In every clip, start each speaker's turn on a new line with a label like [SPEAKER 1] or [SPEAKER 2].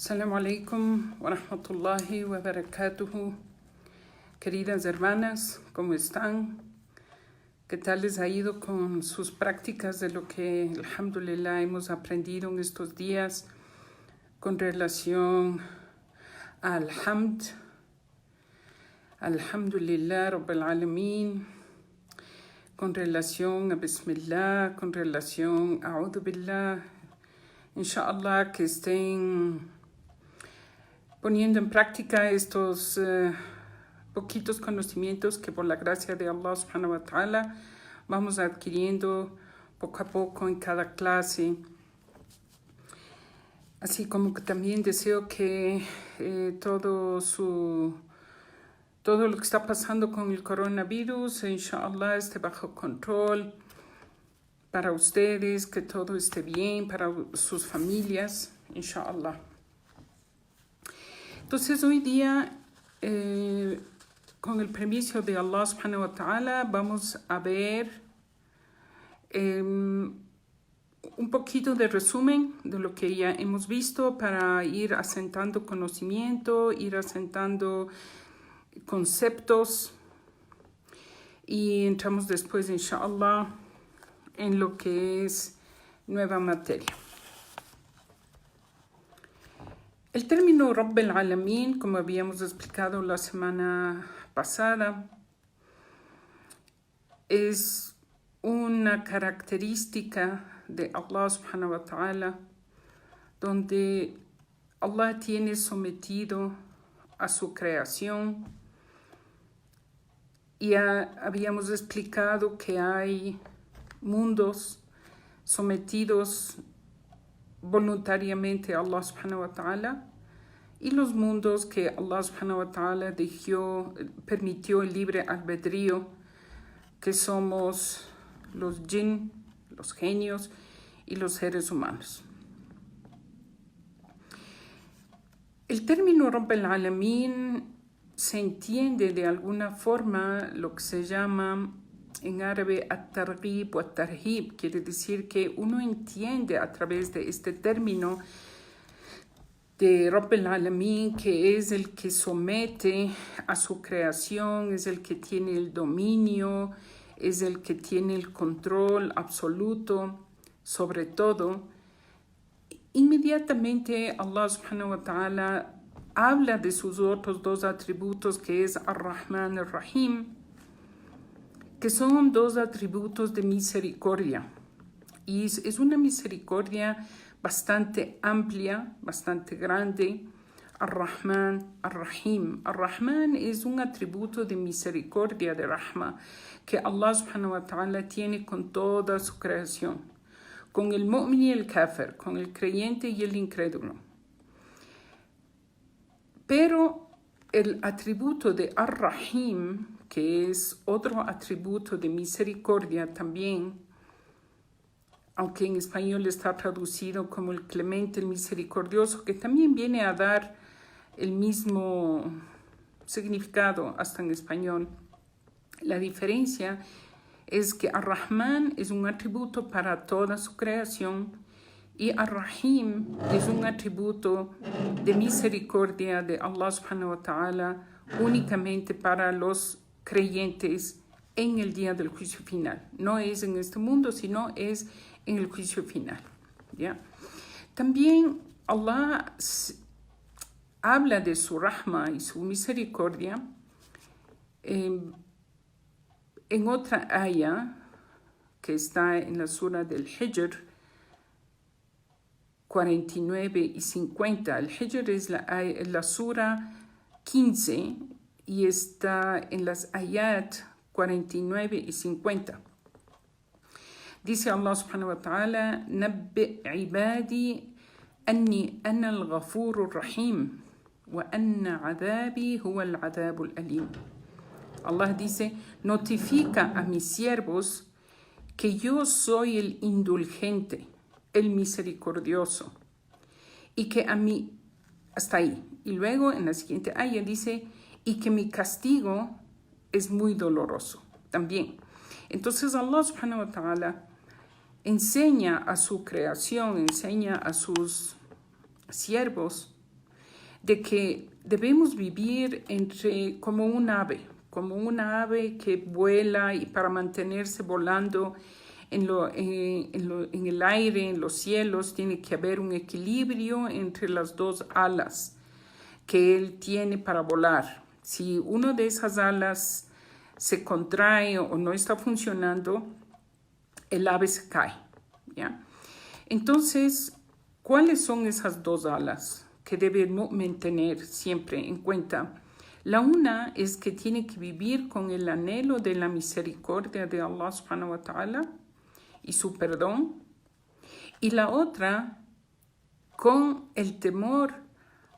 [SPEAKER 1] Assalamu alaikum wa rahmatullahi wa barakatuhu. Queridas hermanas, ¿cómo están? ¿Qué tal les ha ido con sus prácticas de lo que, alhamdulillah, hemos aprendido en estos días con relación al hamd, alhamdulillah, rabbil alamin, con relación a bismillah, con relación a a'udhu billah? Inshallah, que estén poniendo en práctica estos poquitos conocimientos que por la gracia de Allah subhanahu wa ta'ala vamos adquiriendo poco a poco en cada clase. Así como que también deseo que todo lo que está pasando con el coronavirus, inshallah, esté bajo control para ustedes, que todo esté bien para sus familias, inshallah. Entonces hoy día, con el permiso de Allah subhanahu wa ta'ala, vamos a ver un poquito de resumen de lo que ya hemos visto para ir asentando conocimiento, ir asentando conceptos y entramos después, inshallah, en lo que es nueva materia. El término Rabbil Alamin, como habíamos explicado la semana pasada, es una característica de Allah subhanahu wa ta'ala, donde Allah tiene sometido a su creación y habíamos explicado que hay mundos sometidos voluntariamente a Allah subhanahu wa ta'ala y los mundos que Allah subhanahu wa ta'ala permitió el libre albedrío, que somos los jinn, los genios y los seres humanos. El término Rabbil Alamin se entiende de alguna forma lo que se llama en árabe at-targhib o at-tarhib, quiere decir que uno entiende a través de este término de Rabbil Alamin, que es el que somete a su creación, es el que tiene el dominio, es el que tiene el control absoluto sobre todo. Inmediatamente Allah subhanahu wa ta'ala habla de sus otros dos atributos, que es Ar-Rahman y Ar-Rahim, que son dos atributos de misericordia. Y es una misericordia bastante amplia, bastante grande. Ar-Rahman, Ar-Rahim. Ar-Rahman es un atributo de misericordia, de Rahma, que Allah subhanahu wa ta'ala tiene con toda su creación, con el mu'min y el kafir, con el creyente y el incrédulo. Pero el atributo de Ar-Rahim, que es otro atributo de misericordia también, aunque en español está traducido como el clemente, el misericordioso, que también viene a dar el mismo significado hasta en español. La diferencia es que Ar-Rahman es un atributo para toda su creación y Ar-Rahim es un atributo de misericordia de Allah subhanahu wa ta'ala únicamente para los creyentes en el día del juicio final. No es en este mundo, sino es en el juicio final. ¿Ya? También Allah habla de su rahma y su misericordia en otra aya que está en la sura del Hijr 49 y 50. El Hijr es la sura 15 y está en las ayat 49 y 50. Dice Allah subhanahu wa ta'ala: Nabbi ibadi anni ana al-ghafur rahim wa anna adhabi huwa al-adhab al-alim. Allah dice: notifica a mis siervos que yo soy el indulgente, el misericordioso, y que a mí, hasta ahí. Y luego en la siguiente aya dice: y que mi castigo es muy doloroso también. Entonces Allah subhanahu wa ta'ala enseña a su creación, enseña a sus siervos de que debemos vivir como un ave que vuela, y para mantenerse volando en el aire, en los cielos, tiene que haber un equilibrio entre las dos alas que él tiene para volar. Si una de esas alas se contrae o no está funcionando, el ave se cae, ¿ya? Entonces, ¿cuáles son esas dos alas que debemos mantener siempre en cuenta? La una es que tiene que vivir con el anhelo de la misericordia de Allah subhanahu wa ta'ala y su perdón. Y la otra, con el temor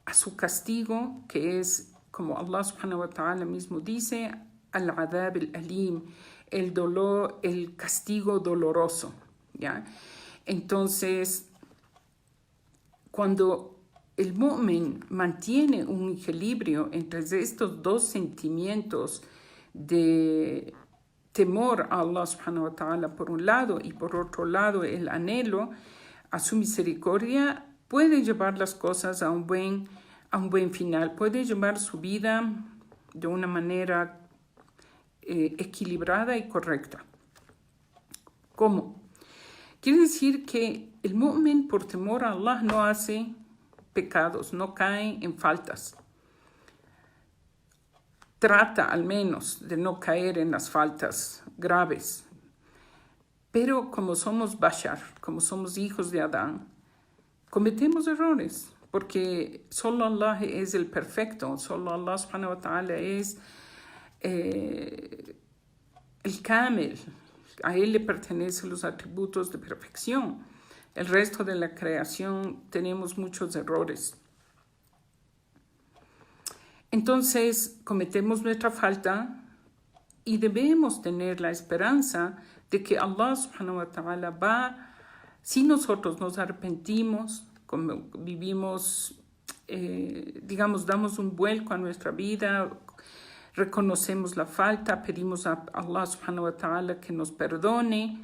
[SPEAKER 1] a su castigo, que es, como Allah subhanahu wa ta'ala mismo dice, al-adab al-alim, el dolor, el castigo doloroso, ¿ya? Entonces, cuando el mu'min mantiene un equilibrio entre estos dos sentimientos de temor a Allah subhanahu wa ta'ala por un lado y por otro lado el anhelo a su misericordia, puede llevar las cosas a un buen final, puede llevar su vida de una manera equilibrada y correcta. ¿Cómo? Quiere decir que el mu'min, por temor a Allah, no hace pecados, no cae en faltas. Trata al menos de no caer en las faltas graves. Pero como somos bashar, como somos hijos de Adán, cometemos errores, porque solo Allah es el perfecto, solo Allah subhanahu wa ta'ala es el kamil. A él le pertenecen los atributos de perfección. El resto de la creación tenemos muchos errores. Entonces cometemos nuestra falta y debemos tener la esperanza de que Allah subhanahu wa ta'ala va, si nosotros nos arrepentimos, como vivimos, damos un vuelco a nuestra vida, reconocemos la falta, pedimos a Allah subhanahu wa ta'ala que nos perdone.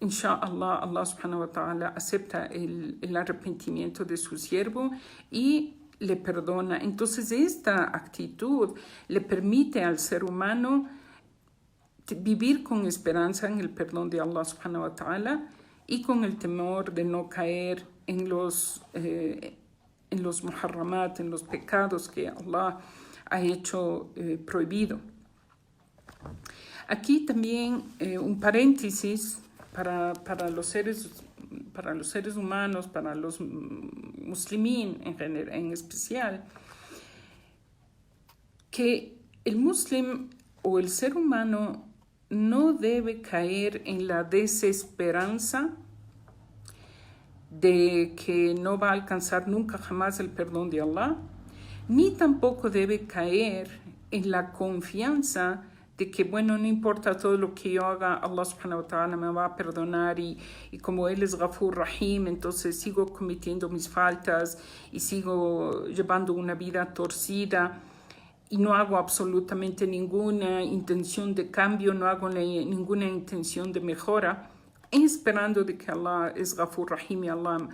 [SPEAKER 1] Inshallah, Allah subhanahu wa ta'ala acepta el arrepentimiento de su siervo y le perdona. Entonces esta actitud le permite al ser humano vivir con esperanza en el perdón de Allah subhanahu wa ta'ala y con el temor de no caer en los muharramat, en los pecados que Allah ha hecho prohibido. Aquí también un paréntesis para los seres humanos, para los muslimín en especial, que el muslim o el ser humano no debe caer en la desesperanza de que no va a alcanzar nunca jamás el perdón de Allah, ni tampoco debe caer en la confianza de que, bueno, no importa todo lo que yo haga, Allah subhanahu wa ta'ala me va a perdonar y como Él es Ghafur Rahim, entonces sigo cometiendo mis faltas y sigo llevando una vida torcida y no hago absolutamente ninguna intención de cambio, no hago ninguna intención de mejora, esperando de que Allah es Ghafur Rahim y Allah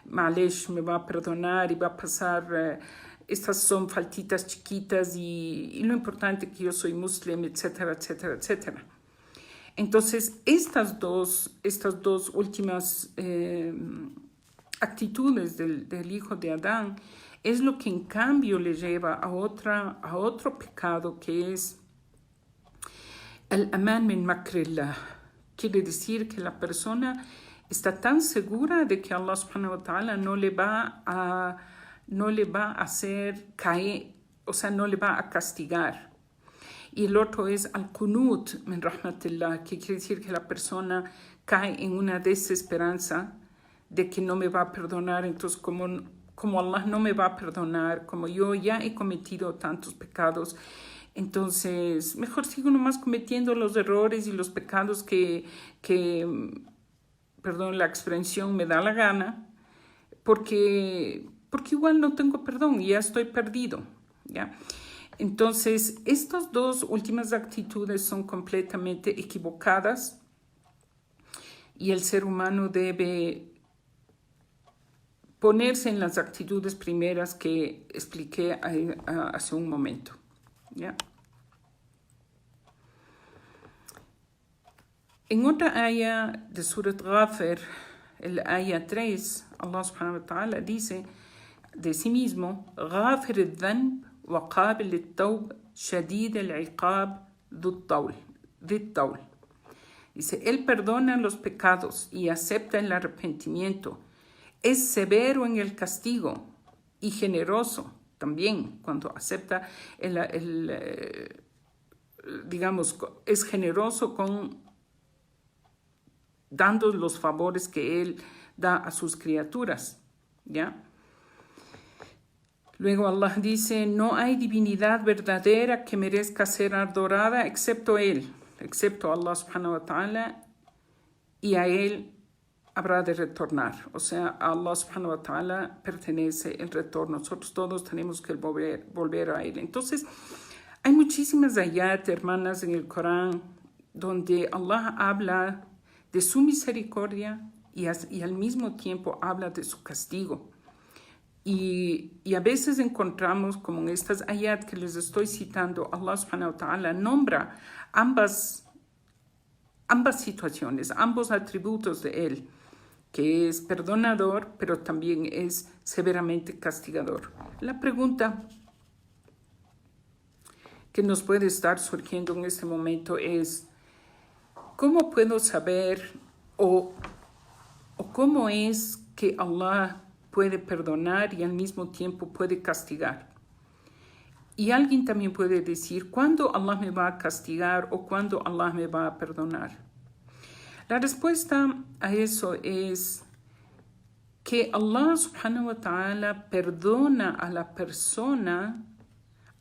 [SPEAKER 1] Ma'alesh me va a perdonar y va a pasar, estas son faltitas chiquitas y lo importante es que yo soy muslim, etcétera, etcétera, etcétera. Entonces, estas dos últimas actitudes del hijo de Adán es lo que en cambio le lleva a otro pecado, que es el aman min makrillah. Quiere decir que la persona está tan segura de que Allah subhanahu wa ta'ala no le va a hacer caer, o sea, no le va a castigar. Y el otro es al-qunut min rahmatillah, que quiere decir que la persona cae en una desesperanza de que no me va a perdonar. Entonces, como Allah no me va a perdonar, como yo ya he cometido tantos pecados, entonces mejor sigo nomás cometiendo los errores y los pecados que perdón la expresión, me da la gana, porque igual no tengo perdón y ya estoy perdido, ¿ya? Entonces, estas dos últimas actitudes son completamente equivocadas y el ser humano debe ponerse en las actitudes primeras que expliqué hace un momento. ¿Ya? En otra aya de Surat Ghafir, el aya 3, Allah subhanahu wa ta'ala dice de sí mismo: Ghafir al-dhanb wa qabil al-tawb shadid al-iqab dhut-tawl. Dice, Él perdona los pecados y acepta el arrepentimiento. Es severo en el castigo y generoso también cuando acepta digamos, es generoso dando los favores que Él da a sus criaturas, ¿ya? Luego Allah dice, no hay divinidad verdadera que merezca ser adorada excepto Él, excepto Allah subhanahu wa ta'ala, y a Él habrá de retornar. O sea, a Allah subhanahu wa ta'ala pertenece el retorno. Nosotros todos tenemos que volver a Él. Entonces, hay muchísimas ayat, hermanas, en el Corán, donde Allah habla de su misericordia y al mismo tiempo habla de su castigo. Y a veces encontramos, como en estas ayat que les estoy citando, Allah subhanahu wa ta'ala nombra ambas situaciones, ambos atributos de Él, que es perdonador, pero también es severamente castigador. La pregunta que nos puede estar surgiendo en este momento es, ¿cómo puedo saber o cómo es que Allah puede perdonar y al mismo tiempo puede castigar? Y alguien también puede decir, ¿cuándo Allah me va a castigar o cuándo Allah me va a perdonar? La respuesta a eso es que Allah subhanahu wa ta'ala perdona a la persona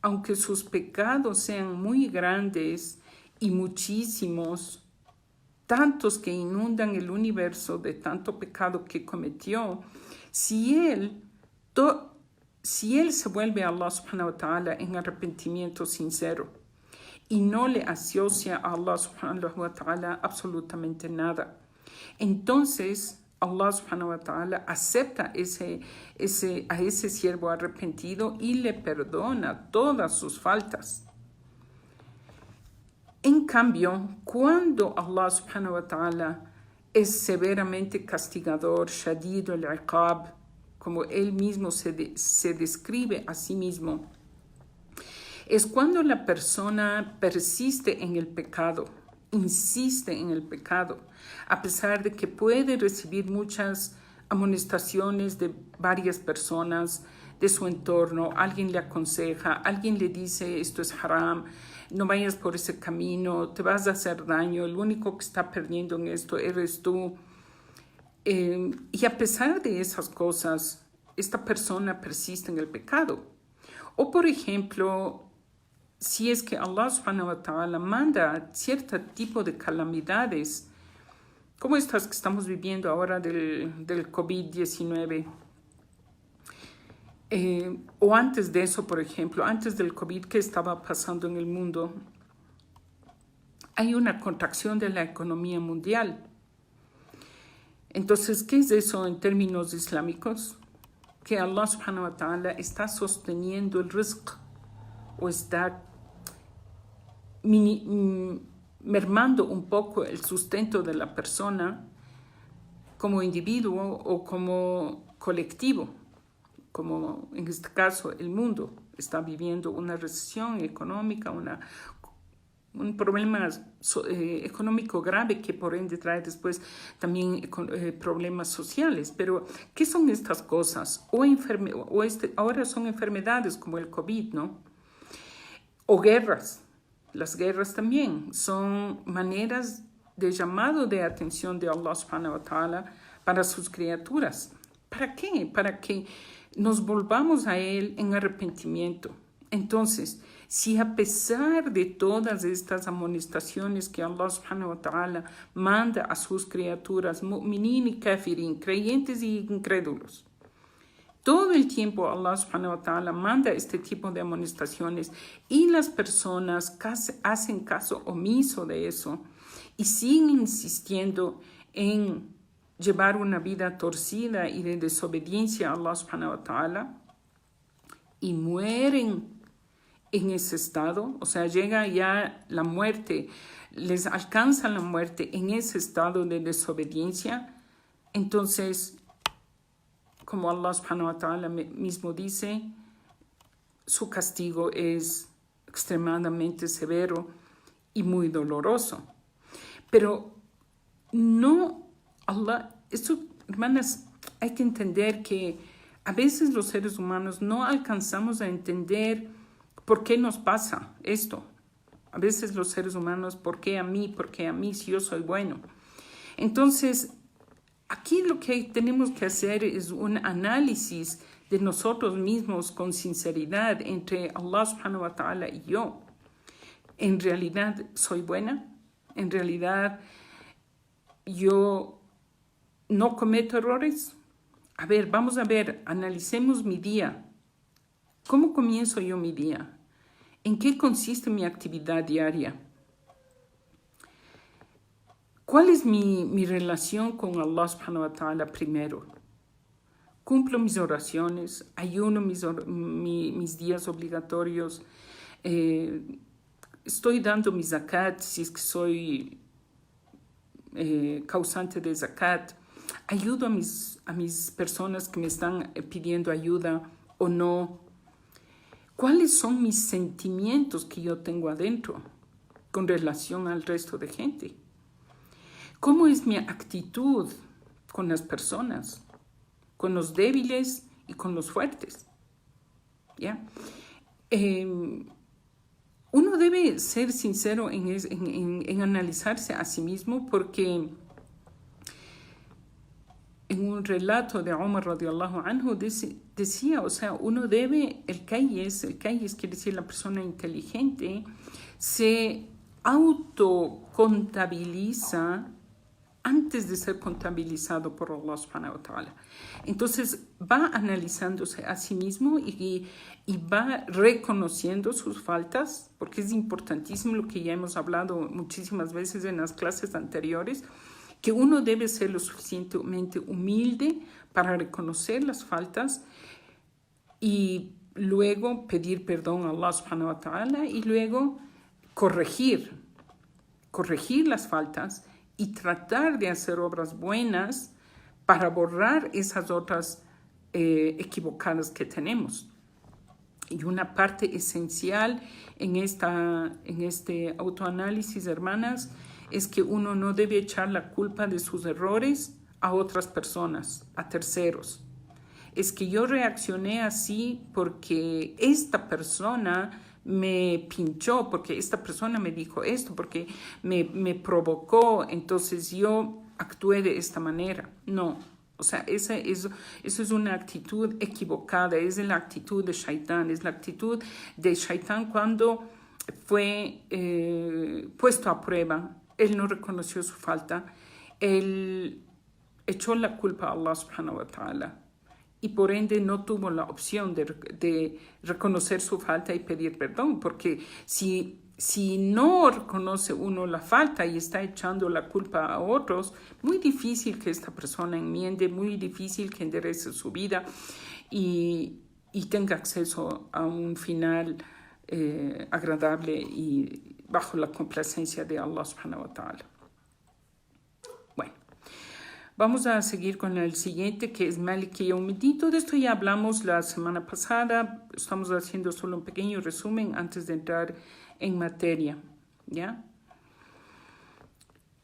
[SPEAKER 1] aunque sus pecados sean muy grandes y muchísimos, tantos que inundan el universo de tanto pecado que cometió. Si él se vuelve a Allah subhanahu wa ta'ala en arrepentimiento sincero y no le asocia a Allah subhanahu wa ta'ala absolutamente nada, entonces Allah subhanahu wa ta'ala acepta a ese siervo arrepentido y le perdona todas sus faltas. En cambio, cuando Allah subhanahu wa ta'ala es severamente castigador, shadid al-iqab, como Él mismo se describe a sí mismo, es cuando la persona persiste en el pecado, insiste en el pecado, a pesar de que puede recibir muchas amonestaciones de varias personas de su entorno. Alguien le aconseja, alguien le dice esto es haram, no vayas por ese camino, te vas a hacer daño, el único que está perdiendo en esto eres tú. Y a pesar de esas cosas, esta persona persiste en el pecado. O por ejemplo, si es que Allah subhanahu wa ta'ala manda cierto tipo de calamidades, como estas que estamos viviendo ahora del COVID-19, o antes de eso, por ejemplo, antes del COVID que estaba pasando en el mundo, hay una contracción de la economía mundial. Entonces, ¿qué es eso en términos islámicos? Que Allah subhanahu wa ta'ala está sosteniendo el rizq o está mermando un poco el sustento de la persona como individuo o como colectivo, como en este caso el mundo está viviendo una recesión económica, un problema económico grave que por ende trae después también problemas sociales. Pero, ¿qué son estas cosas? Ahora son enfermedades como el COVID, ¿no? O guerras. Las guerras también son maneras de llamado de atención de Allah subhanahu wa ta'ala para sus criaturas. ¿Para qué? Para que nos volvamos a Él en arrepentimiento. Entonces, si a pesar de todas estas amonestaciones que Allah subhanahu wa ta'ala manda a sus criaturas, mu'minin y kafirin, creyentes y incrédulos, todo el tiempo Allah subhanahu wa ta'ala manda este tipo de amonestaciones y las personas hacen caso omiso de eso y siguen insistiendo en llevar una vida torcida y de desobediencia a Allah subhanahu wa ta'ala y mueren en ese estado, o sea, llega ya la muerte, les alcanza la muerte en ese estado de desobediencia, entonces, como Allah subhanahu wa ta'ala mismo dice, su castigo es extremadamente severo y muy doloroso. Pero no, esto, hermanas, hay que entender que a veces los seres humanos no alcanzamos a entender por qué nos pasa esto. A veces los seres humanos, ¿por qué a mí? ¿Por qué a mí si yo soy bueno? Entonces, aquí lo que tenemos que hacer es un análisis de nosotros mismos con sinceridad entre Allah subhanahu wa ta'ala y yo. ¿En realidad soy buena? ¿En realidad yo no cometo errores? A ver, vamos a ver, analicemos mi día. ¿Cómo comienzo yo mi día? ¿En qué consiste mi actividad diaria? ¿Cuál es mi relación con Allah subhanahu wa ta'ala primero? Cumplo mis oraciones, ayuno mis días obligatorios, estoy dando mi zakat si es que soy causante de zakat, ayudo a mis personas que me están pidiendo ayuda o no. ¿Cuáles son mis sentimientos que yo tengo adentro con relación al resto de gente? ¿Cómo es mi actitud con las personas? Con los débiles y con los fuertes. ¿Ya? Uno debe ser sincero en analizarse a sí mismo porque en un relato de Umar radiallahu anhu decía, o sea, uno debe, el kayes quiere decir la persona inteligente, se autocontabiliza antes de ser contabilizado por Allah subhanahu wa ta'ala. Entonces va analizándose a sí mismo y va reconociendo sus faltas, porque es importantísimo lo que ya hemos hablado muchísimas veces en las clases anteriores, que uno debe ser lo suficientemente humilde para reconocer las faltas y luego pedir perdón a Allah subhanahu wa ta'ala y luego corregir las faltas y tratar de hacer obras buenas para borrar esas otras equivocadas que tenemos. Y una parte esencial en este autoanálisis, hermanas, es que uno no debe echar la culpa de sus errores a otras personas, a terceros. Es que yo reaccioné así porque esta persona me pinchó, porque esta persona me dijo esto, porque me provocó, entonces yo actué de esta manera. No, o sea, eso es una actitud equivocada, es la actitud de Shaitán, es la actitud de Shaitán cuando fue puesto a prueba. Él no reconoció su falta, él echó la culpa a Allah subhanahu wa ta'ala. Y por ende no tuvo la opción de reconocer su falta y pedir perdón, porque si no reconoce uno la falta y está echando la culpa a otros, muy difícil que esta persona enmiende, muy difícil que enderece su vida y tenga acceso a un final agradable y bajo la complacencia de Allah subhanahu wa ta'ala. Vamos a seguir con el siguiente, que es Maliki Yawmiddin. De esto ya hablamos la semana pasada. Estamos haciendo solo un pequeño resumen antes de entrar en materia, ¿ya?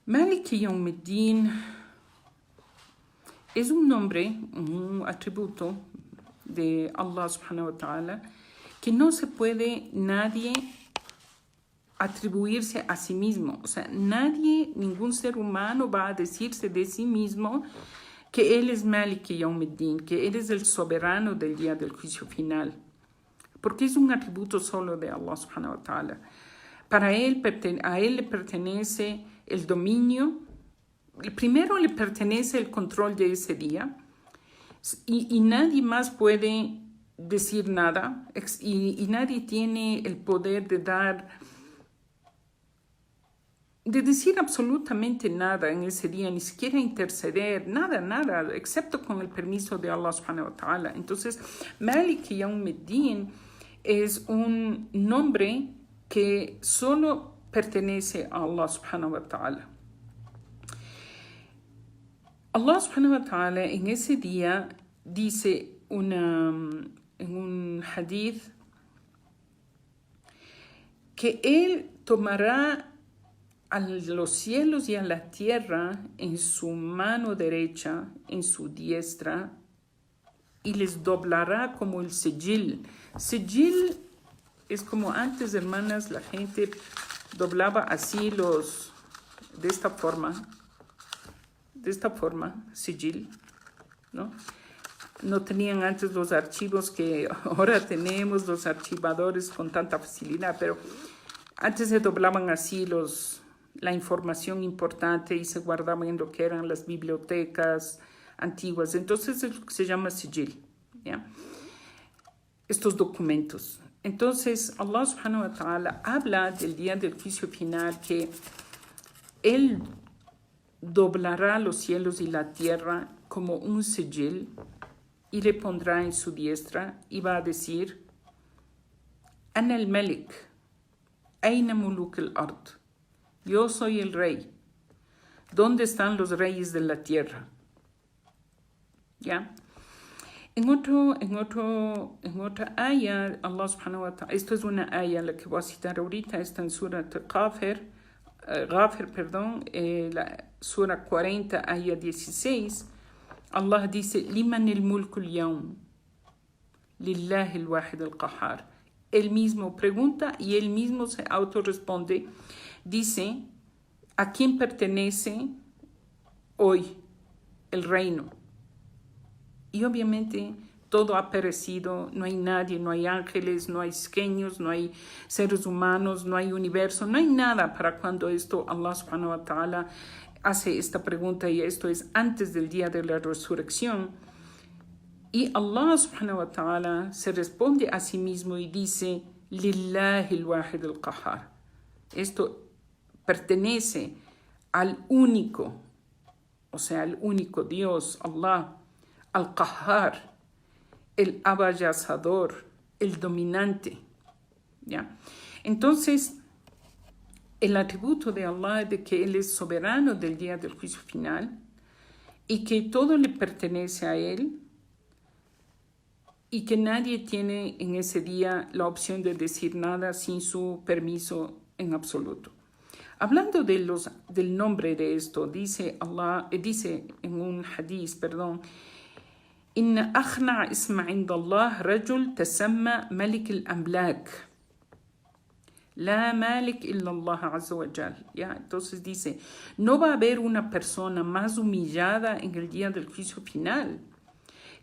[SPEAKER 1] Maliki Yawmiddin es un nombre, un atributo de Allah subhanahu wa ta'ala que no se puede nadie atribuirse a sí mismo. O sea, ningún ser humano va a decirse de sí mismo que él es Maliki Yawmiddin, que él es el soberano del día del juicio final, porque es un atributo solo de Allah subhanahu wa ta'ala. A él le pertenece el dominio, primero le pertenece el control de ese día y nadie más puede decir nada y nadie tiene el poder de dar de decir absolutamente nada en ese día, ni siquiera interceder, nada, excepto con el permiso de Allah subhanahu wa ta'ala. Entonces, Malik Yawmiddin es un nombre que solo pertenece a Allah subhanahu wa ta'ala. Allah subhanahu wa ta'ala en ese día dice en un hadith que Él tomará a los cielos y a la tierra en su mano derecha, en su diestra, y les doblará como el sijil. Sijil es como antes, hermanas, la gente doblaba así de esta forma, sijil, ¿no? No tenían antes los archivos que ahora tenemos, los archivadores con tanta facilidad, pero antes se doblaban así la información importante y se guardaba en lo que eran las bibliotecas antiguas. Entonces es lo que se llama sijil, ¿ya? Estos documentos. Entonces Allah subhanahu wa ta'ala habla del día del juicio final, que Él doblará los cielos y la tierra como un sijil y le pondrá en su diestra y va a decir: Ana el Malik, Aina muluk el ard. Yo soy el rey. ¿Dónde están los reyes de la tierra? ¿Ya? En otra aya, Allah subhanahu wa ta'ala, esto es una aya la que voy a citar ahorita, está en Surat Ghafir, la Sura 40, aya 16. Allah dice: Liman el mulku al-yawm, lillahi al-wahid al-qahhar. Él mismo pregunta y él mismo se autorresponde. Dice: ¿a quién pertenece hoy el reino? Y obviamente todo ha perecido, no hay nadie, no hay ángeles, no hay genios, no hay seres humanos, no hay universo, no hay nada para cuando esto Allah subhanahu wa ta'ala hace esta pregunta, y esto es antes del día de la resurrección. Y Allah subhanahu wa ta'ala se responde a sí mismo y dice: Lillahi al-wahid al-qahhar. Esto pertenece al único, o sea, al único Dios, Allah, al-Qahhar, el abayazador, el dominante, ¿ya? Entonces, el atributo de Allah es de que Él es soberano del día del juicio final y que todo le pertenece a Él y que nadie tiene en ese día la opción de decir nada sin su permiso en absoluto. Hablando del nombre de esto, dice en un hadith, Inna akhna isma inda Allah rajul tasamma malik al-amlak. La malik illa Allah azza wa jal. ¿Ya? Entonces dice, no va a haber una persona más humillada en el día del juicio final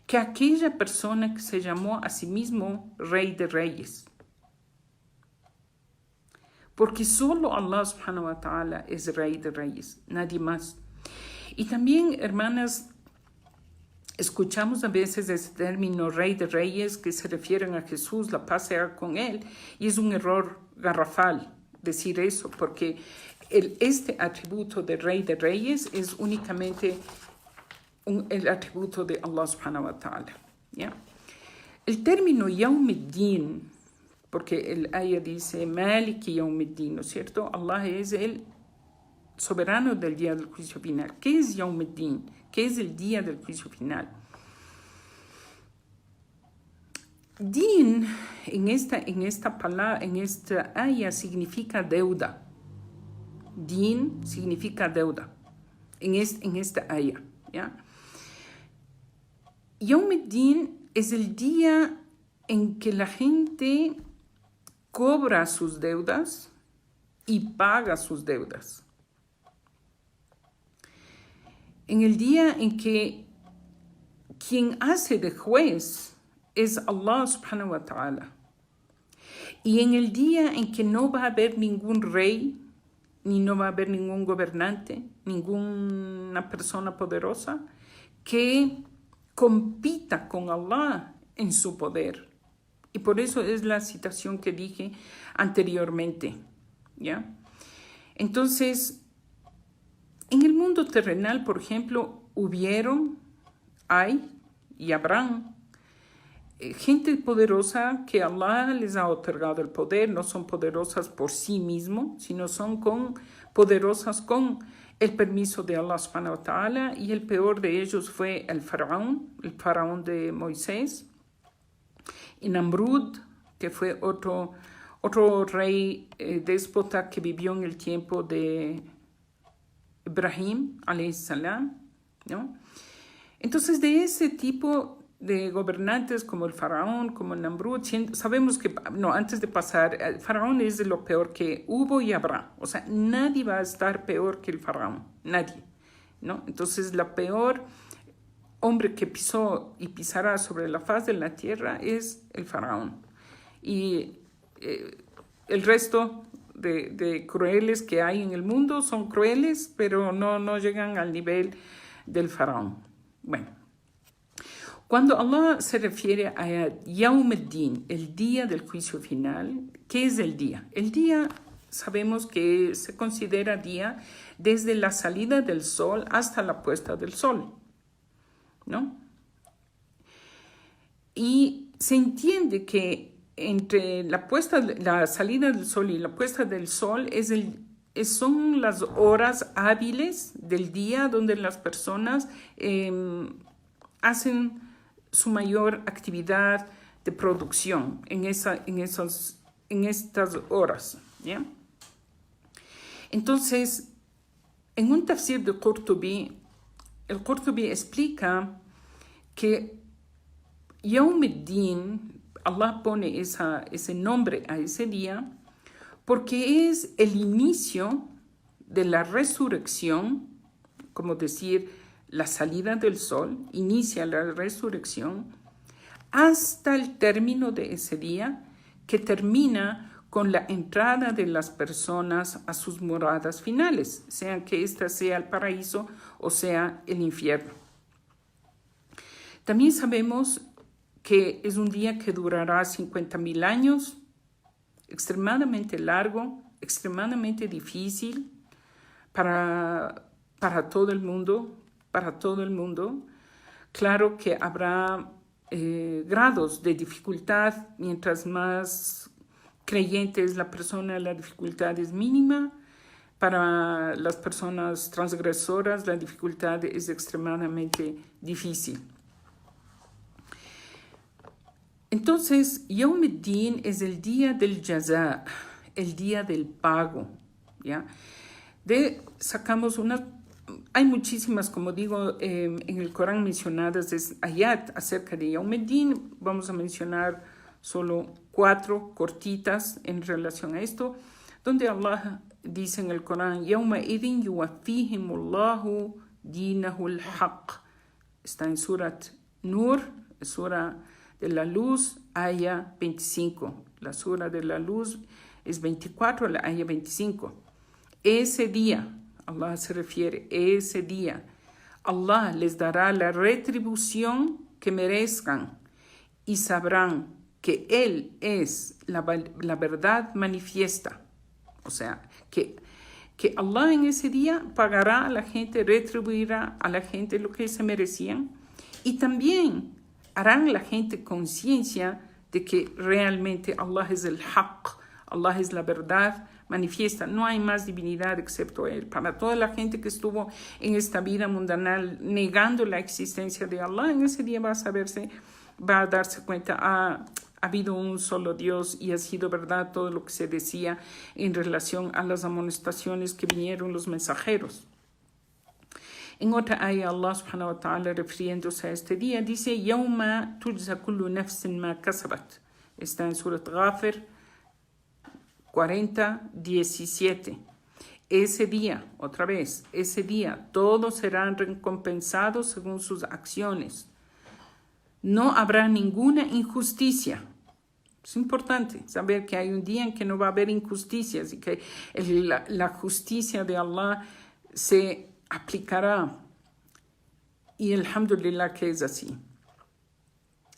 [SPEAKER 1] que aquella persona que se llamó a sí mismo Rey de Reyes. Porque solo Allah subhanahu wa ta'ala es Rey de Reyes, nadie más. Y también, hermanas, escuchamos a veces ese término Rey de Reyes que se refieren a Jesús, la paz sea con Él, y es un error garrafal decir eso, porque este atributo de Rey de Reyes es únicamente el atributo de Allah subhanahu wa ta'ala, ¿ya? El término Yawmiddin, porque el ayah dice Maliki Yawmiddin, ¿no es cierto? Allah es el soberano del día del juicio final. ¿Qué es Yawmiddin? ¿Qué es el día del juicio final? Din en esta ayah significa deuda. Din significa deuda en esta ayah, ¿ya? Yawmiddin es el día en que la gente cobra sus deudas y paga sus deudas. En el día en que quien hace de juez es Allah subhanahu wa ta'ala. Y en el día en que no va a haber ningún rey, ni no va a haber ningún gobernante, ninguna persona poderosa que compita con Allah en su poder. Y por eso es la citación que dije anteriormente, ¿ya? Entonces, en el mundo terrenal, por ejemplo, hay y habrán gente poderosa que Allah les ha otorgado el poder. No son poderosas por sí mismos, sino son poderosas con el permiso de Allah subhanahu wa ta'ala, y el peor de ellos fue el faraón de Moisés, y Namrud, que fue otro rey déspota que vivió en el tiempo de Ibrahim, alayhi salam, ¿no? Entonces, de ese tipo de gobernantes como el faraón, como Namrud, sabemos que, antes de pasar, el faraón es de lo peor que hubo y habrá. O sea, nadie va a estar peor que el faraón, nadie, ¿no? Entonces, la peor hombre que pisó y pisará sobre la faz de la tierra es el faraón. Y el resto de crueles que hay en el mundo son crueles, pero no llegan al nivel del faraón. Bueno, cuando Allah se refiere a Yawm al-Din, el día del juicio final, ¿qué es el día? El día sabemos que se considera día desde la salida del sol hasta la puesta del sol, ¿no? Y se entiende que entre la salida del sol y la puesta del sol son las horas hábiles del día donde las personas hacen su mayor actividad de producción en estas horas, ¿ya? Entonces, en un tafsir de Qurtubi, el Qurtubi explica que Yawm al-Din, Allah pone ese nombre a ese día porque es el inicio de la resurrección, como decir, la salida del sol, inicia la resurrección, hasta el término de ese día, que termina con la entrada de las personas a sus moradas finales, sea que ésta sea el paraíso o sea el infierno. También sabemos que es un día que durará 50.000 años, extremadamente largo, extremadamente difícil para todo el mundo, Claro que habrá grados de dificultad. Mientras más creyente es la persona, la dificultad es mínima. Para las personas transgresoras, la dificultad es extremadamente difícil. Entonces, Yawm al-Din es el día del jaza, el día del pago, ¿ya? Sacamos hay muchísimas, como digo, en el Corán mencionadas ayat acerca de Yawm al-Din. Vamos a mencionar solo 4 cortitas en relación a esto, donde Allah dice en el Corán: Yawma idin yuwaffihimullahu dinahul haq. Está en Surat Nur, Sura de la Luz, aya 25. La Sura de la Luz es 24, la aya 25. Ese día, Allah se refiere, ese día, Allah les dará la retribución que merezcan y sabrán que Él es la verdad manifiesta. O sea, que Allah en ese día pagará a la gente, retribuirá a la gente lo que se merecían, y también harán la gente conciencia de que realmente Allah es el haq, Allah es la verdad manifiesta. No hay más divinidad excepto Él. Para toda la gente que estuvo en esta vida mundanal negando la existencia de Allah, en ese día va a darse cuenta, ha habido un solo Dios y ha sido verdad todo lo que se decía en relación a las amonestaciones que vinieron los mensajeros. En otra ayah, Allah subhanahu wa ta'ala, refiriéndose a este día, dice: Yawma tujza kullu nafsin ma kasabat. Está en Surat Ghafir 40:17. Ese día, otra vez, ese día, todos serán recompensados según sus acciones. No habrá ninguna injusticia. Es importante saber que hay un día en que no va a haber injusticias y que la justicia de Allah se aplicará. Y alhamdulillah que es así.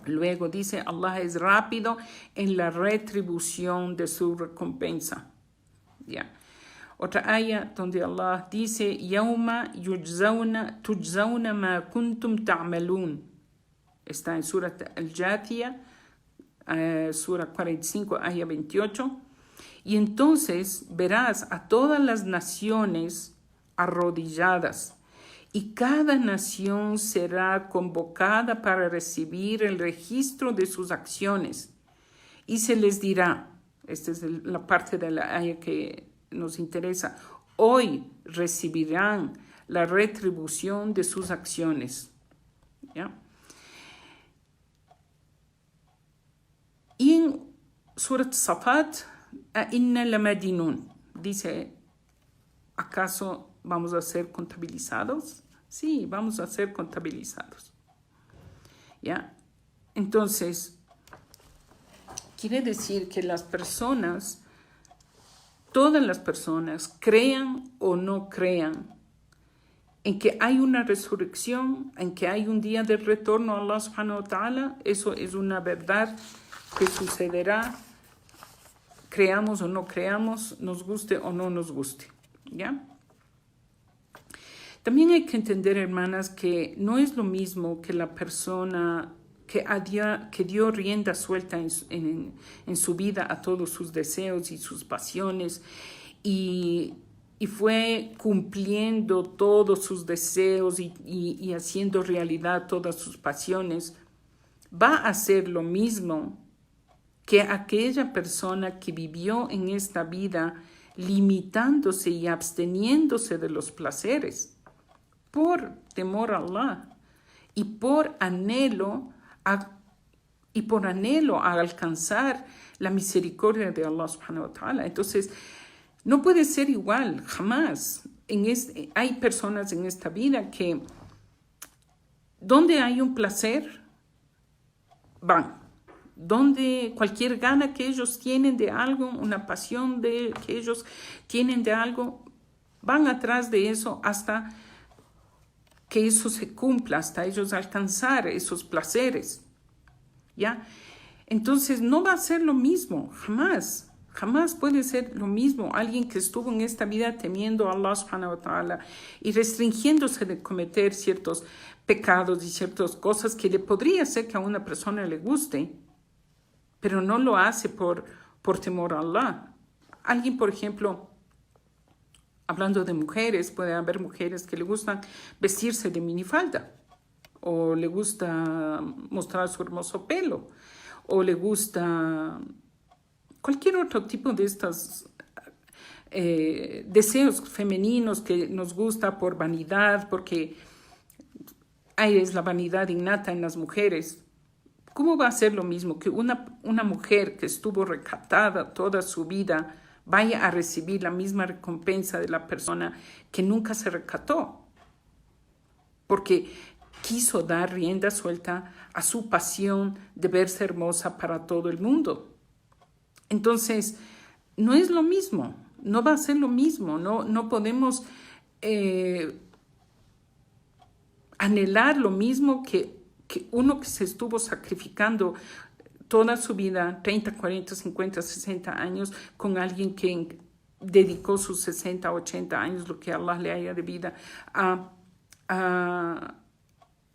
[SPEAKER 1] Luego dice: Allah es rápido en la retribución de su recompensa. ¿Ya? Otra aya donde Allah dice, Yawma tujzauna ma kuntum ta'malun. Está en Surat Al-Jathiyah, Sura 45, aya 28. Y entonces verás a todas las naciones arrodilladas, y cada nación será convocada para recibir el registro de sus acciones. Y se les dirá, esta es la parte de la aya que nos interesa, hoy recibirán la retribución de sus acciones. ¿Ya? Y en Surat Safat, Inna lamadinun, dice, ¿acaso vamos a ser contabilizados? Sí, vamos a ser contabilizados. ¿Ya? Entonces, quiere decir que las personas, todas las personas, crean o no crean en que hay una resurrección, en que hay un día de retorno a Allah subhanahu wa ta'ala, eso es una verdad que sucederá, creamos o no creamos, nos guste o no nos guste. ¿Ya? También hay que entender, hermanas, que no es lo mismo que la persona que dio rienda suelta en su vida a todos sus deseos y sus pasiones y fue cumpliendo todos sus deseos y haciendo realidad todas sus pasiones, va a hacer lo mismo que aquella persona que vivió en esta vida limitándose y absteniéndose de los placeres por temor a Allah y por anhelo a alcanzar la misericordia de Allah subhanahu wa ta'ala. Entonces, no puede ser igual, jamás. Hay personas en esta vida que donde hay un placer, van. Donde cualquier gana que ellos tienen de algo, una pasión que ellos tienen de algo, van atrás de eso hasta que eso se cumpla, hasta ellos alcanzar esos placeres. ¿Ya? Entonces no va a ser lo mismo, jamás. Jamás puede ser lo mismo alguien que estuvo en esta vida temiendo a Allah subhanahu wa ta'ala y restringiéndose de cometer ciertos pecados y ciertas cosas que le podría ser que a una persona le guste, pero no lo hace por temor a Allah. Alguien, por ejemplo, hablando de mujeres, puede haber mujeres que le gustan vestirse de minifalda, o le gusta mostrar su hermoso pelo, o le gusta cualquier otro tipo de estos deseos femeninos que nos gusta por vanidad, porque es la vanidad innata en las mujeres. ¿Cómo va a ser lo mismo que una mujer que estuvo recatada toda su vida vaya a recibir la misma recompensa de la persona que nunca se recató? Porque quiso dar rienda suelta a su pasión de verse hermosa para todo el mundo. Entonces, no es lo mismo, no va a ser lo mismo, no podemos anhelar lo mismo que uno que se estuvo sacrificando toda su vida, 30, 40, 50, 60 años, con alguien que dedicó sus 60, 80 años, lo que Allah le haya de vida, a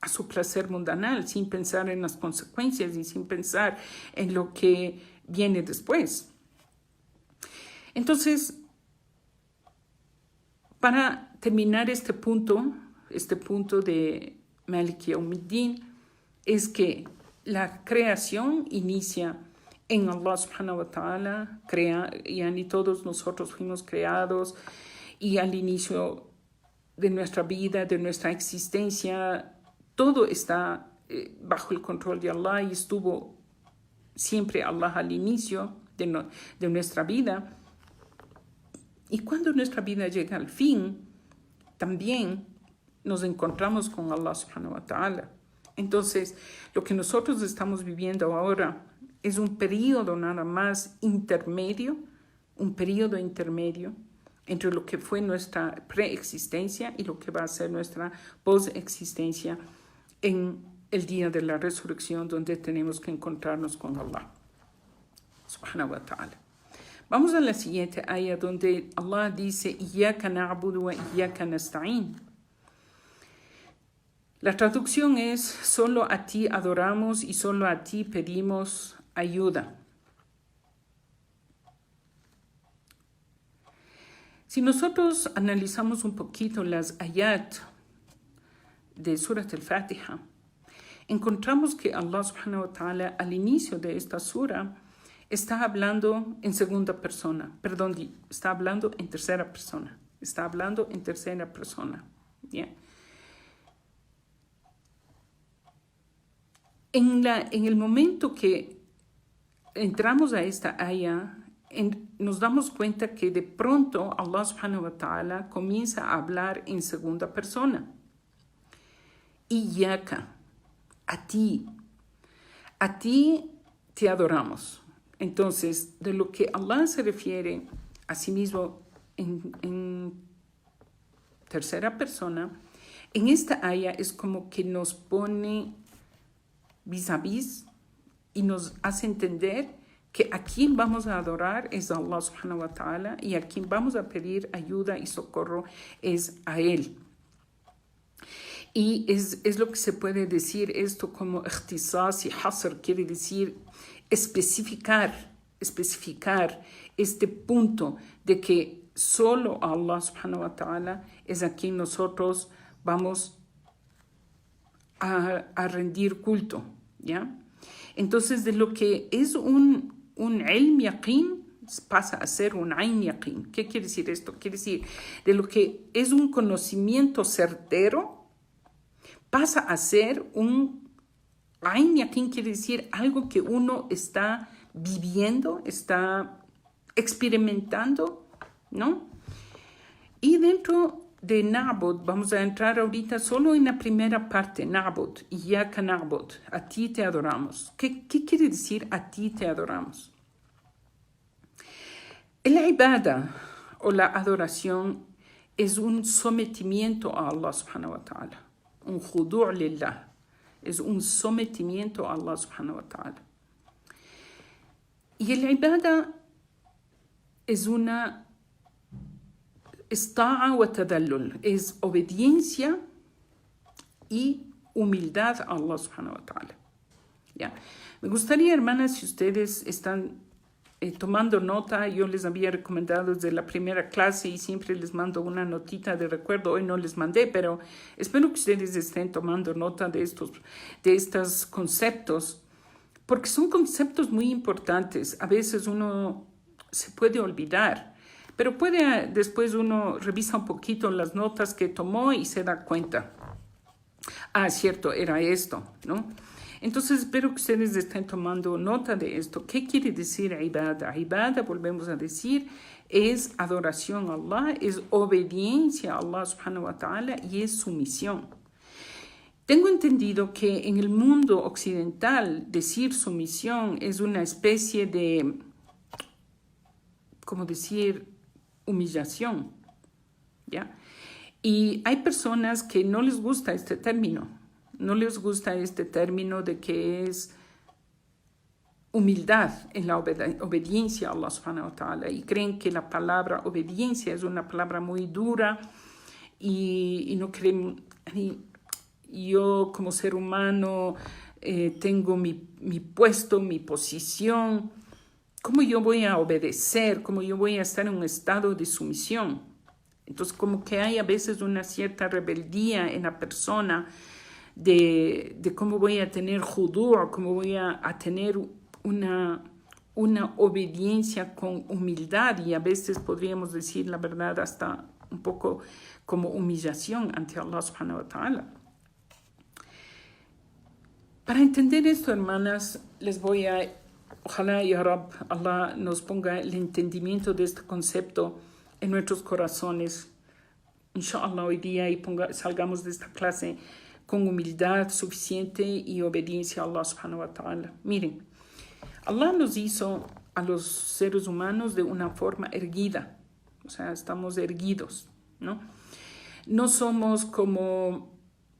[SPEAKER 1] su placer mundanal, sin pensar en las consecuencias y sin pensar en lo que viene después. Entonces, para terminar este punto de Malik Yawmiddin, es que la creación inicia en Allah subhanahu wa ta'ala, y todos nosotros fuimos creados, y al inicio de nuestra vida, de nuestra existencia, todo está bajo el control de Allah y estuvo siempre Allah al inicio de nuestra vida. Y cuando nuestra vida llega al fin, también nos encontramos con Allah subhanahu wa ta'ala. Entonces, lo que nosotros estamos viviendo ahora es un periodo nada más intermedio, entre lo que fue nuestra preexistencia y lo que va a ser nuestra posexistencia en el día de la resurrección, donde tenemos que encontrarnos con Allah subhanahu wa ta'ala. Vamos a la siguiente ayah donde Allah dice, Iyyaka na'budu wa iyyaka nasta'in. La traducción es, solo a ti adoramos y solo a ti pedimos ayuda. Si nosotros analizamos un poquito las ayat de Surat al-Fatiha, encontramos que Allah subhanahu wa ta'ala al inicio de esta sura está hablando en segunda persona, está hablando en tercera persona, ¿yeah? En el momento que entramos a esta ayah, nos damos cuenta que de pronto Allah subhanahu wa ta'ala comienza a hablar en segunda persona. Iyyaka, a ti te adoramos. Entonces, de lo que Allah se refiere a sí mismo en tercera persona, en esta ayah es como que nos pone vis a vis y nos hace entender que a quien vamos a adorar es a Allah subhanahu wa ta'ala y a quien vamos a pedir ayuda y socorro es a Él. Y es lo que se puede decir esto como ikhtisas y hasr, quiere decir especificar este punto de que solo Allah subhanahu wa ta'ala es a quien nosotros vamos a rendir culto, ¿ya? Entonces, de lo que es un ilm yaqin pasa a ser un ayn yaqin. ¿Qué quiere decir esto? Quiere decir, de lo que es un conocimiento certero, pasa a ser un ayn yaqin, quiere decir algo que uno está viviendo, está experimentando, ¿no? Y dentro de na'bud, vamos a entrar ahorita solo en la primera parte, na'bud, iyyaka na'bud, a ti te adoramos. ¿Qué quiere decir a ti te adoramos? El ibada o la adoración es un sometimiento a Allah subhanahu wa ta'ala, un khudu' lillah, es un sometimiento a Allah subhanahu wa ta'ala. Y el ibada es una ta'a wa tadallul, es obediencia y humildad a Allah subhanahu wa ta'ala. ¿Ya? Me gustaría, hermanas, si ustedes están tomando nota, yo les había recomendado desde la primera clase y siempre les mando una notita de recuerdo. Hoy no les mandé, pero espero que ustedes estén tomando nota de estos conceptos, porque son conceptos muy importantes. A veces uno se puede olvidar, pero después uno revisa un poquito las notas que tomó y se da cuenta. Ah, cierto, era esto, ¿no? Entonces, espero que ustedes estén tomando nota de esto. ¿Qué quiere decir ibada? Ibada, volvemos a decir, es adoración a Allah, es obediencia a Allah subhanahu wa ta'ala y es sumisión. Tengo entendido que en el mundo occidental decir sumisión es una especie de, ¿cómo decir?, humillación, ¿ya? Y hay personas que no les gusta este término. No les gusta este término de que es humildad en la obediencia a Allah subhanahu wa ta'ala y creen que la palabra obediencia es una palabra muy dura y no creen, yo como ser humano tengo mi puesto, mi posición, ¿cómo yo voy a obedecer? ¿Cómo yo voy a estar en un estado de sumisión? Entonces como que hay a veces una cierta rebeldía en la persona de cómo voy a tener judur, cómo voy a tener una obediencia con humildad y a veces podríamos decir la verdad hasta un poco como humillación ante Allah subhanahu wa ta'ala. Para entender esto, hermanas, ojalá ya Rab, Allah nos ponga el entendimiento de este concepto en nuestros corazones. Inshallah hoy día y salgamos de esta clase con humildad suficiente y obediencia a Allah subhanahu wa ta'ala. Miren, Allah nos hizo a los seres humanos de una forma erguida, o sea, estamos erguidos, ¿no? No somos como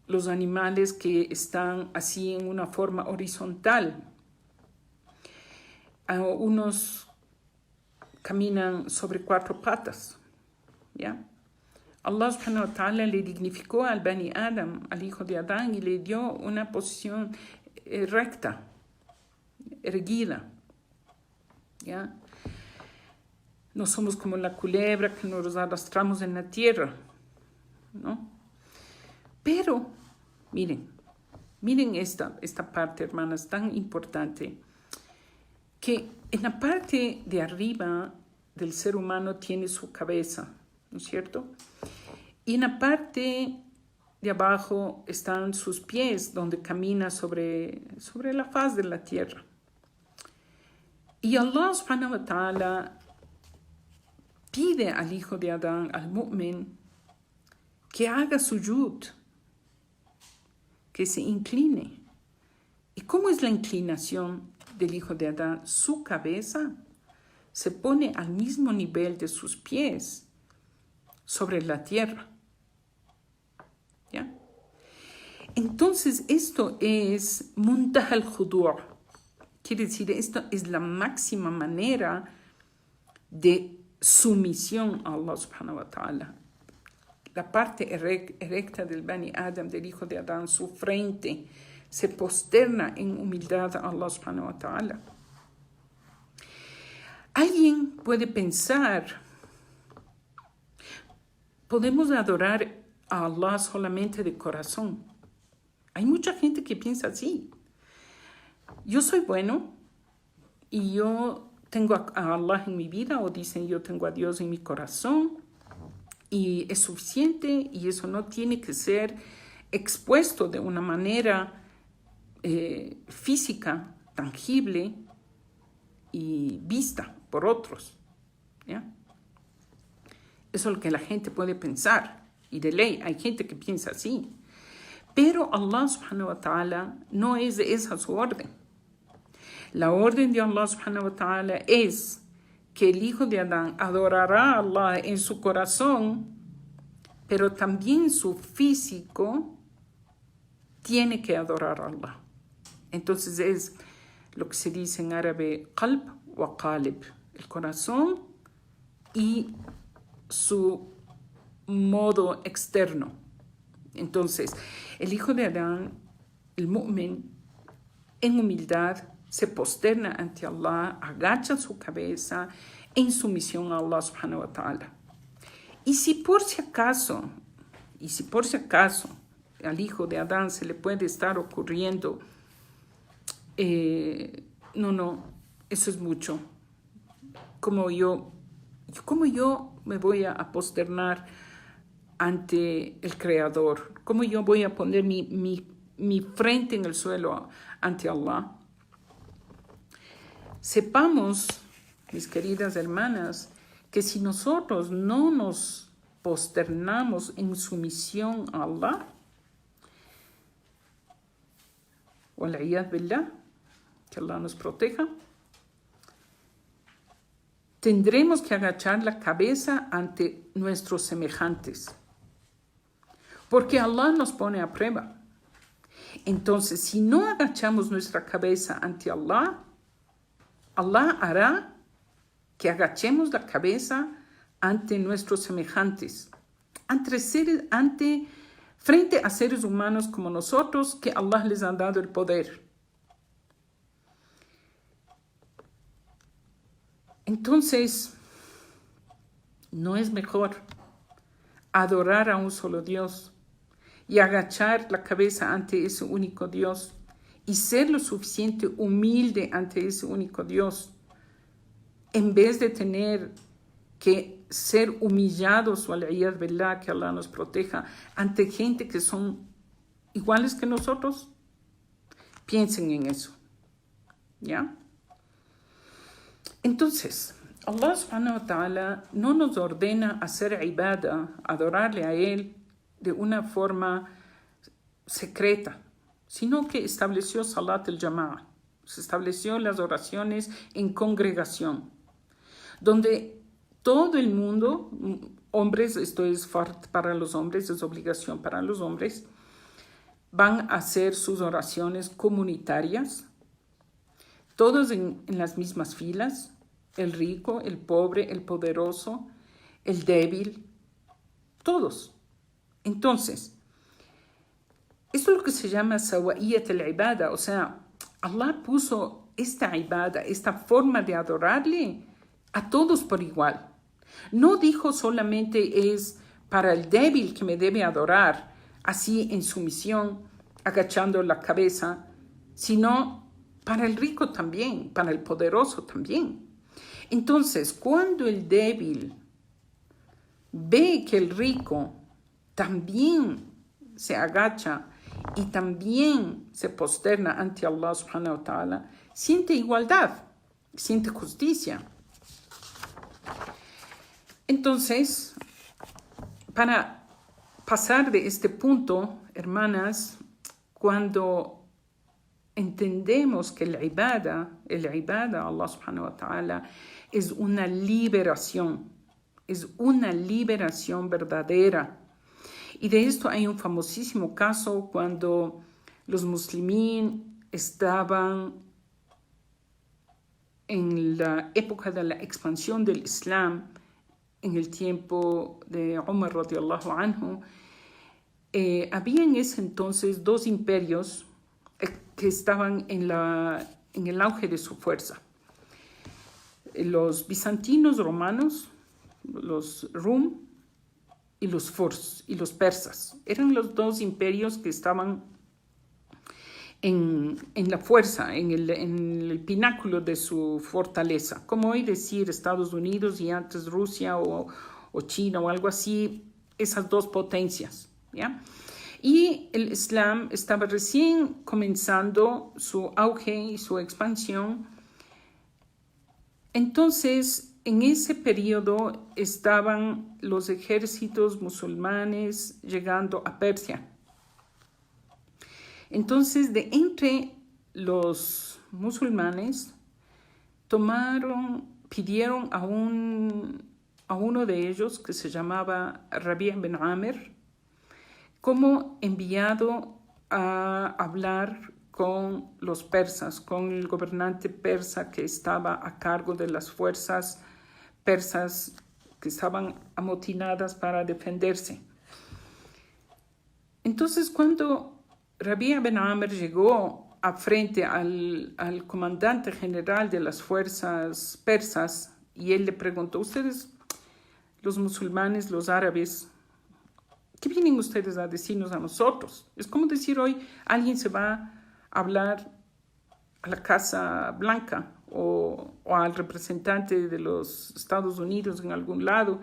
[SPEAKER 1] los animales que están así en una forma horizontal. Unos caminan sobre 4 patas, ¿ya? Allah subhanahu wa ta'ala le dignificó al Bani Adam, al hijo de Adán, y le dio una posición recta, erguida, ¿ya? No somos como la culebra que nos arrastramos en la tierra, ¿no? Pero, miren esta parte, hermanas, tan importante, que en la parte de arriba del ser humano tiene su cabeza, ¿no es cierto? Y en la parte de abajo están sus pies, donde camina sobre la faz de la tierra. Y Allah subhanahu wa ta'ala pide al hijo de Adán, al mu'min, que haga sujud, que se incline. ¿Y cómo es la inclinación del hijo de Adán? Su cabeza se pone al mismo nivel de sus pies sobre la tierra. ¿Ya? Entonces, esto es muntaha al-khudu'. Quiere decir, esto es la máxima manera de sumisión a Allah subhanahu wa ta'ala. La parte erecta del Bani Adam, del hijo de Adán, su frente, se posterna en humildad a Allah subhanahu wa ta'ala. Alguien puede pensar, podemos adorar a Allah solamente de corazón. Hay mucha gente que piensa así. Yo soy bueno y yo tengo a Allah en mi vida, o dicen yo tengo a Dios en mi corazón y es suficiente, y eso no tiene que ser expuesto de una manera física, tangible y vista por otros, ¿ya? Eso es lo que la gente puede pensar, y de ley hay gente que piensa así. Pero Allah subhanahu wa ta'ala no es de esa su orden. La orden de Allah subhanahu wa ta'ala es que el hijo de Adán adorará a Allah en su corazón, pero también su físico tiene que adorar a Allah. Entonces es lo que se dice en árabe qalb wa qalib, el corazón y su modo externo. Entonces, el hijo de Adán, el mu'min, en humildad, se posterna ante Allah, agacha su cabeza en sumisión a Allah subhanahu wa ta'ala. Y si por si acaso al hijo de Adán se le puede estar ocurriendo, no, eso es mucho. ¿Cómo yo me voy a posternar ante el Creador? ¿Cómo yo voy a poner mi frente en el suelo ante Allah? Sepamos, mis queridas hermanas, que si nosotros no nos posternamos en sumisión a Allah, wal'iyad billah, que Allah nos proteja, tendremos que agachar la cabeza ante nuestros semejantes, porque Allah nos pone a prueba. Entonces, si no agachamos nuestra cabeza ante Allah, Allah hará que agachemos la cabeza ante nuestros semejantes, frente a seres humanos como nosotros, que Allah les ha dado el poder. Entonces, ¿no es mejor adorar a un solo Dios y agachar la cabeza ante ese único Dios y ser lo suficiente humilde ante ese único Dios, en vez de tener que ser humillados, wal'iyad billah, que Allah nos proteja, ante gente que son iguales que nosotros? Piensen en eso, ¿ya? Entonces, Allah subhanahu wa ta'ala no nos ordena hacer ibadah, adorarle a Él de una forma secreta, sino que estableció salat al-jama'a, se estableció las oraciones en congregación, donde todo el mundo, hombres, esto es fard para los hombres, es obligación para los hombres, van a hacer sus oraciones comunitarias, todos en las mismas filas, el rico, el pobre, el poderoso, el débil, todos. Entonces, esto es lo que se llama sawa'iyat al-ibada, o sea, Allah puso esta ibada, esta forma de adorarle a todos por igual. No dijo solamente es para el débil que me debe adorar, así en sumisión, agachando la cabeza, sino para el rico también, para el poderoso también. Entonces, cuando el débil ve que el rico también se agacha y también se posterna ante Allah subhanahu wa ta'ala, siente igualdad, siente justicia. Entonces, para pasar de este punto, hermanas, cuando entendemos que el ibada a Allah subhanahu wa ta'ala es una liberación verdadera. Y de esto hay un famosísimo caso cuando los muslimín estaban en la época de la expansión del Islam, en el tiempo de Umar radiallahu anhu. Había en ese entonces dos imperios que estaban en el auge de su fuerza. Los bizantinos romanos, los Rum y los Furs y los persas. Eran los dos imperios que estaban en la fuerza, en el pináculo de su fortaleza. Como hoy decir Estados Unidos y antes Rusia o China o algo así, esas dos potencias, ¿ya? Y el Islam estaba recién comenzando su auge y su expansión. Entonces, en ese periodo estaban los ejércitos musulmanes llegando a Persia. Entonces, de entre los musulmanes, pidieron a uno de ellos, que se llamaba Rabi' bin Amir, como enviado a hablar con los persas, con el gobernante persa que estaba a cargo de las fuerzas persas que estaban amotinadas para defenderse. Entonces, cuando Rabi' bin Amir llegó frente al comandante general de las fuerzas persas y él le preguntó: ustedes, los musulmanes, los árabes, ¿qué vienen ustedes a decirnos a nosotros? Es como decir hoy alguien se va a hablar a la Casa Blanca o al representante de los Estados Unidos en algún lado,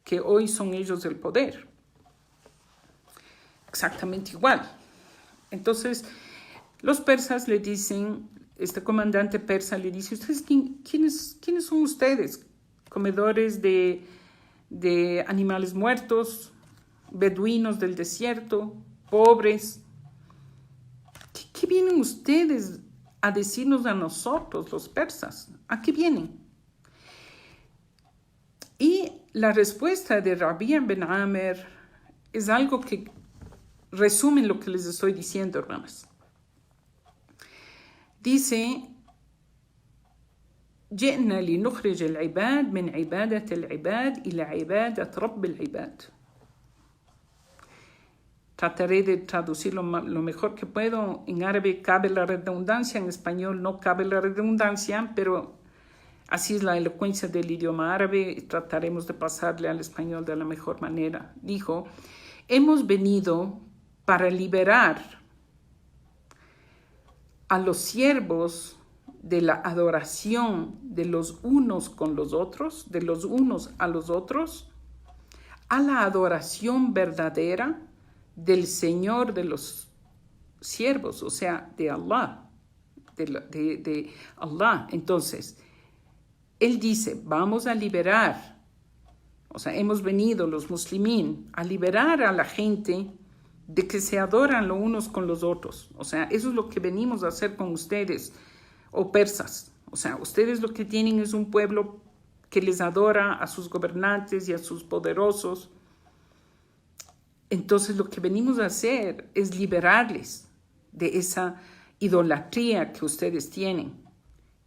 [SPEAKER 1] que hoy son ellos el poder. Exactamente igual. Entonces, los persas le dicen, este comandante persa le dice: ¿ustedes quiénes son ustedes? Comedores de animales muertos, beduinos del desierto, pobres. ¿Qué vienen ustedes a decirnos a nosotros, los persas? ¿A qué vienen? Y la respuesta de Rabi' bin Amir es algo que resume lo que les estoy diciendo, hermanas. Dice: جئنا لنخرج العباد من عبادة العباد إلى عبادة رب العباد. Trataré de traducirlo lo mejor que puedo. En árabe cabe la redundancia, en español no cabe la redundancia, pero así es la elocuencia del idioma árabe. Trataremos de pasarle al español de la mejor manera. Dijo: hemos venido para liberar a los siervos de la adoración de los unos con los otros, de los unos a los otros, a la adoración verdadera del Señor de los siervos, o sea, de Allah, de Allah. Entonces, él dice: vamos a liberar, o sea, hemos venido los muslimín a liberar a la gente de que se adoran los unos con los otros. O sea, eso es lo que venimos a hacer con ustedes, o persas. O sea, ustedes lo que tienen es un pueblo que les adora a sus gobernantes y a sus poderosos. Entonces lo que venimos a hacer es liberarles de esa idolatría que ustedes tienen.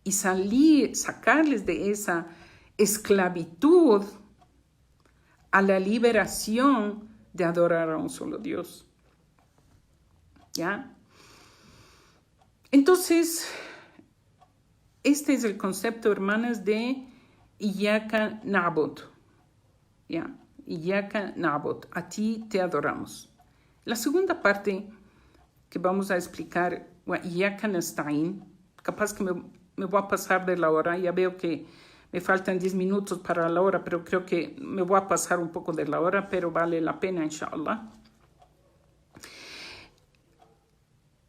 [SPEAKER 1] y sacarles de esa esclavitud a la liberación de adorar a un solo Dios. ¿Ya? Entonces, este es el concepto, hermanas, de Iyaka Na'bud. ¿Ya? Iyaka Na'bud, a ti te adoramos. La segunda parte que vamos a explicar, Iyaka Nasta'in, capaz que me voy a pasar de la hora, ya veo que me faltan 10 minutos para la hora, pero creo que me voy a pasar un poco de la hora, pero vale la pena, inshallah.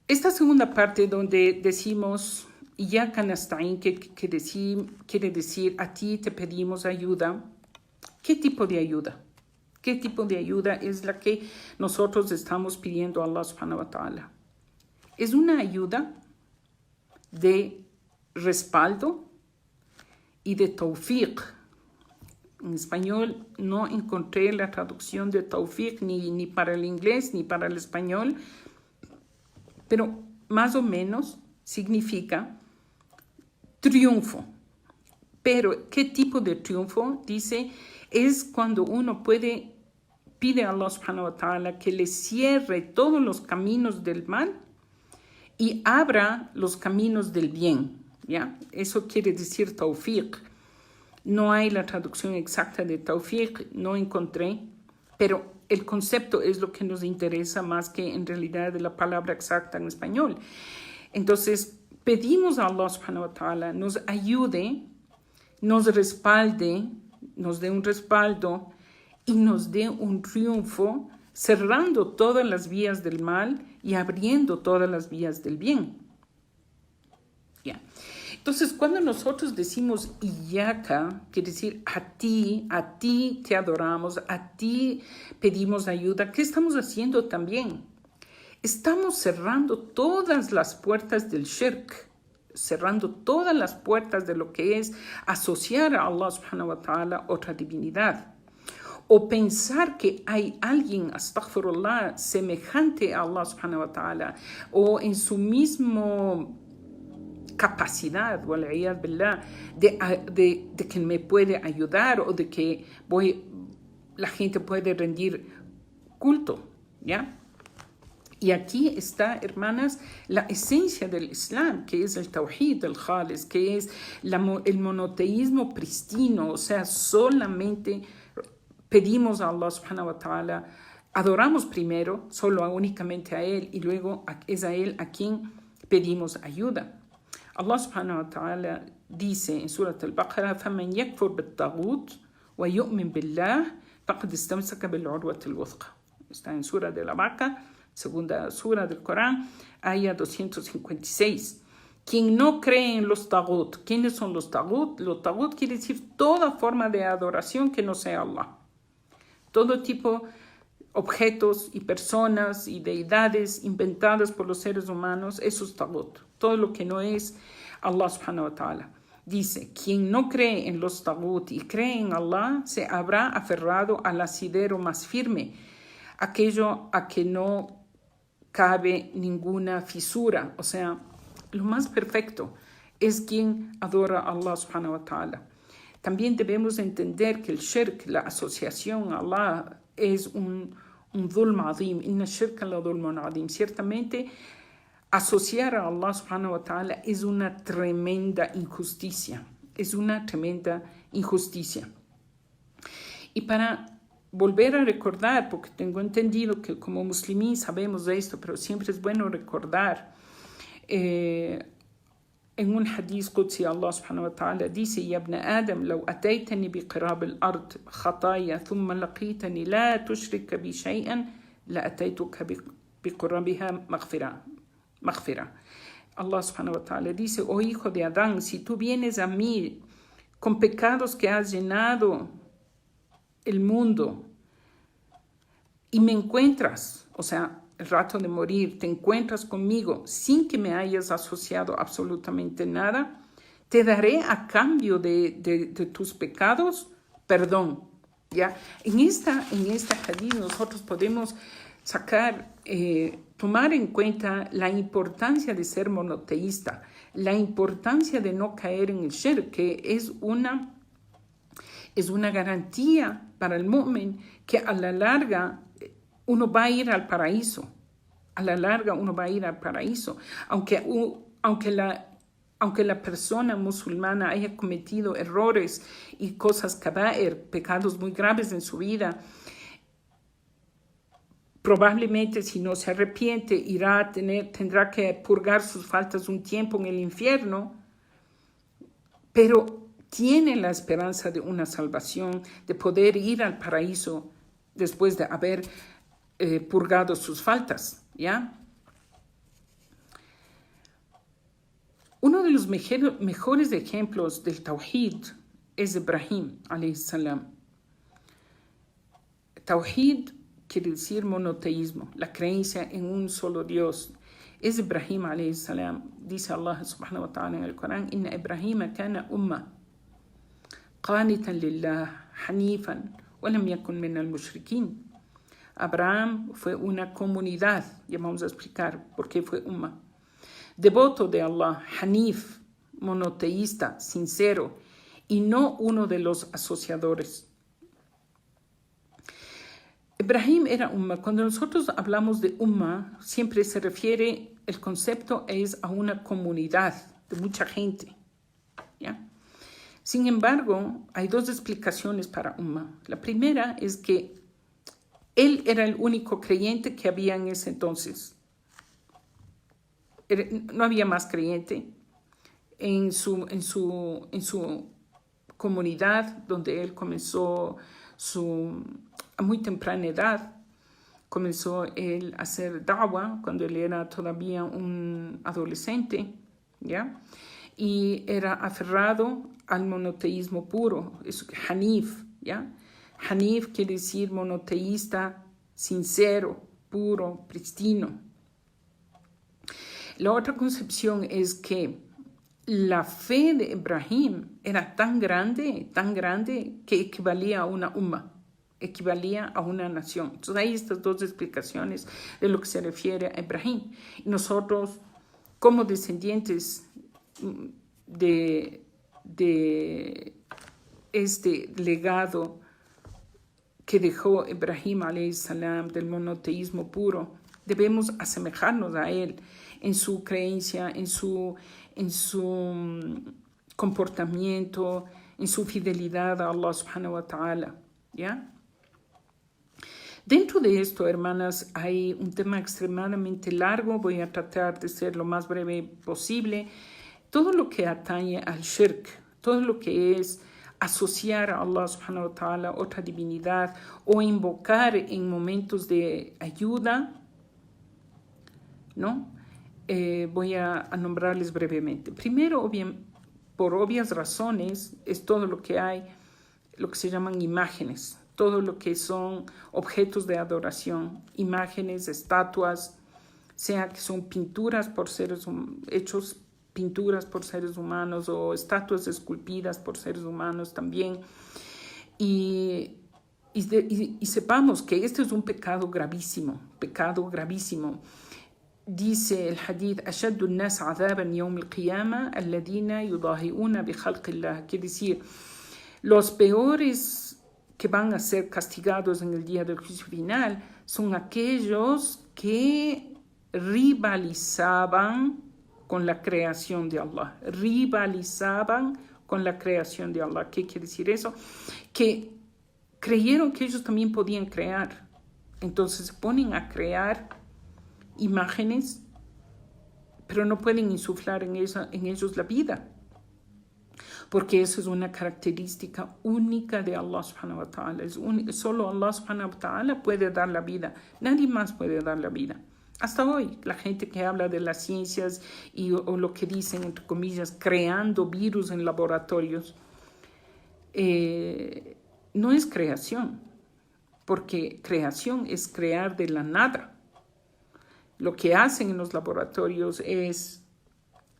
[SPEAKER 1] Esta segunda parte donde decimos Iyaka Nasta'in, que quiere decir a ti te pedimos ayuda. ¿Qué tipo de ayuda? ¿Qué tipo de ayuda es la que nosotros estamos pidiendo a Allah subhanahu wa ta'ala? Es una ayuda de respaldo y de tawfiq. En español no encontré la traducción de tawfiq ni para el inglés ni para el español, pero más o menos significa triunfo. Pero, ¿qué tipo de triunfo? Dice, es cuando uno pide a Allah subhanahu wa ta'ala que le cierre todos los caminos del mal y abra los caminos del bien. ¿Ya? Eso quiere decir tawfiq. No hay la traducción exacta de tawfiq, no encontré, pero el concepto es lo que nos interesa más que en realidad de la palabra exacta en español. Entonces, pedimos a Allah subhanahu wa ta'ala nos ayude, nos respalde, nos dé un respaldo y nos dé un triunfo, cerrando todas las vías del mal y abriendo todas las vías del bien. Yeah. Entonces, cuando nosotros decimos Iyaka, quiere decir a ti te adoramos, a ti pedimos ayuda, ¿qué estamos haciendo también? Estamos cerrando todas las puertas del shirk, cerrando todas las puertas de lo que es asociar a Allah subhanahu wa ta'ala otra divinidad. O pensar que hay alguien, astaghfirullah, semejante a Allah subhanahu wa ta'ala, o en su mismo capacidad, de que me puede ayudar o de que la gente puede rendir culto, ¿ya? Y aquí está, hermanas, la esencia del Islam, que es el tawhid, el khalis, que es el monoteísmo pristino, o sea, solamente pedimos a Allah subhanahu wa ta'ala, adoramos primero, únicamente a Él, y luego es a Él a quien pedimos ayuda. Allah subhanahu wa ta'ala dice en Surat al-Baqarah, فَمَنْ يَكْفُرْ بِالطَّاغُوتِ وَيُؤْمِنْ بِاللَّهِ فَقَدْ اسْتَمْسَكَ بِالْعُرْوَةِ الْوُثْقَى. Está en Sura de la Vaca, segunda Sura del Corán, aya 256. Quien no cree en los tagut, ¿quiénes son los tagut? Los tagut quiere decir toda forma de adoración que no sea Allah. Todo tipo objetos y personas y deidades inventadas por los seres humanos, eso es tagut. Todo lo que no es Allah subhanahu wa ta'ala. Dice, quien no cree en los tagut y cree en Allah, se habrá aferrado al asidero más firme, aquello a que no cabe ninguna fisura. O sea, lo más perfecto es quien adora a Allah subhanahu wa ta'ala. También debemos entender que el shirk, la asociación a Allah, es un dhulm azim. Inna shirka la dhulmun azim. Ciertamente, asociar a Allah subhanahu wa ta'ala es una tremenda injusticia. Es una tremenda injusticia. Y para volver a recordar, porque tengo entendido que como musulmanes sabemos de esto, pero siempre es bueno recordar, en un hadith qudsi Allah subhanahu wa ta'ala dice, Ya ibn Adam, law ataytani bi qirab al-ard khataya thumma laqitani la tushrika bi shay'an la ataytuka bi qirabiha maghfira. Allah subhanahu wa ta'ala dice, oh hijo de Adán, si tú vienes a mí con pecados que has llenado el mundo y me encuentras, o sea, el rato de morir, te encuentras conmigo sin que me hayas asociado absolutamente nada, te daré a cambio de tus pecados perdón. ¿Ya? En esta hadith nosotros podemos tomar en cuenta la importancia de ser monoteísta, la importancia de no caer en el shirk, que es una garantía para el mu'min que a la larga uno va a ir al paraíso. A la larga uno va a ir al paraíso. Aunque la persona musulmana haya cometido errores y cosas kaba'ir, pecados muy graves en su vida, probablemente si no se arrepiente tendrá que purgar sus faltas un tiempo en el infierno, pero tiene la esperanza de una salvación, de poder ir al paraíso después de haber purgado sus faltas, ¿ya? Uno de los mejores ejemplos del Tawhid es Ibrahim, alayhi salam. Tawhid quiere decir monoteísmo, la creencia en un solo Dios. Es Ibrahim, alayhi salam. Dice Allah subhanahu wa ta'ala en el Corán: Inna Ibrahima kana umma qanitan lillah hanifan wa lam yakun min al-mushrikin. Abraham fue una comunidad, ya vamos a explicar por qué fue umma. Devoto de Allah, hanif, monoteísta, sincero, y no uno de los asociadores. Ibrahim era umma. Cuando nosotros hablamos de umma, siempre se refiere, el concepto es a una comunidad de mucha gente, ¿ya? Sin embargo, hay dos explicaciones para umma. La primera es que él era el único creyente que había en ese entonces. No había más creyente en su comunidad donde él comenzó a muy temprana edad. Comenzó él a hacer da'wah cuando él era todavía un adolescente, ¿ya? Y era aferrado al monoteísmo puro, es hanif, ¿ya? Hanif quiere decir monoteísta, sincero, puro, pristino. La otra concepción es que la fe de Ibrahim era tan grande que equivalía a una umma, equivalía a una nación. Entonces hay estas dos explicaciones de lo que se refiere a Ibrahim. Y nosotros, como descendientes de este legado que dejó Ibrahim alayhi salam del monoteísmo puro, debemos asemejarnos a él en su creencia, en su comportamiento, en su fidelidad a Allah subhanahu wa ta'ala, ¿ya? Dentro de esto, hermanas, hay un tema extremadamente largo. Voy a tratar de ser lo más breve posible. Todo lo que atañe al shirk, todo lo que es asociar a Allah subhanahu wa ta'ala otra divinidad o invocar en momentos de ayuda, ¿no? Voy a nombrarles brevemente. Primero, por obvias razones, es todo lo que hay, lo que se llaman imágenes, todo lo que son objetos de adoración, imágenes, estatuas, sea que son pinturas por pinturas por seres humanos o estatuas esculpidas por seres humanos también. Y sepamos que este es un pecado gravísimo. Dice el hadith: أشد الناس عذابا يوم القيامة الذين يضاهئون بخلق الله. Quiere decir, los peores que van a ser castigados en el día del juicio final son aquellos que rivalizaban con la creación de Allah. Rivalizaban con la creación de Allah. ¿Qué quiere decir eso? Que creyeron que ellos también podían crear. Entonces se ponen a crear imágenes, pero no pueden insuflar en ellos la vida, porque eso es una característica única de Allah subhanahu wa ta'ala. Solo Allah subhanahu wa ta'ala puede dar la vida, nadie más puede dar la vida. Hasta hoy, la gente que habla de las ciencias o lo que dicen, entre comillas, creando virus en laboratorios, no es creación, porque creación es crear de la nada. Lo que hacen en los laboratorios es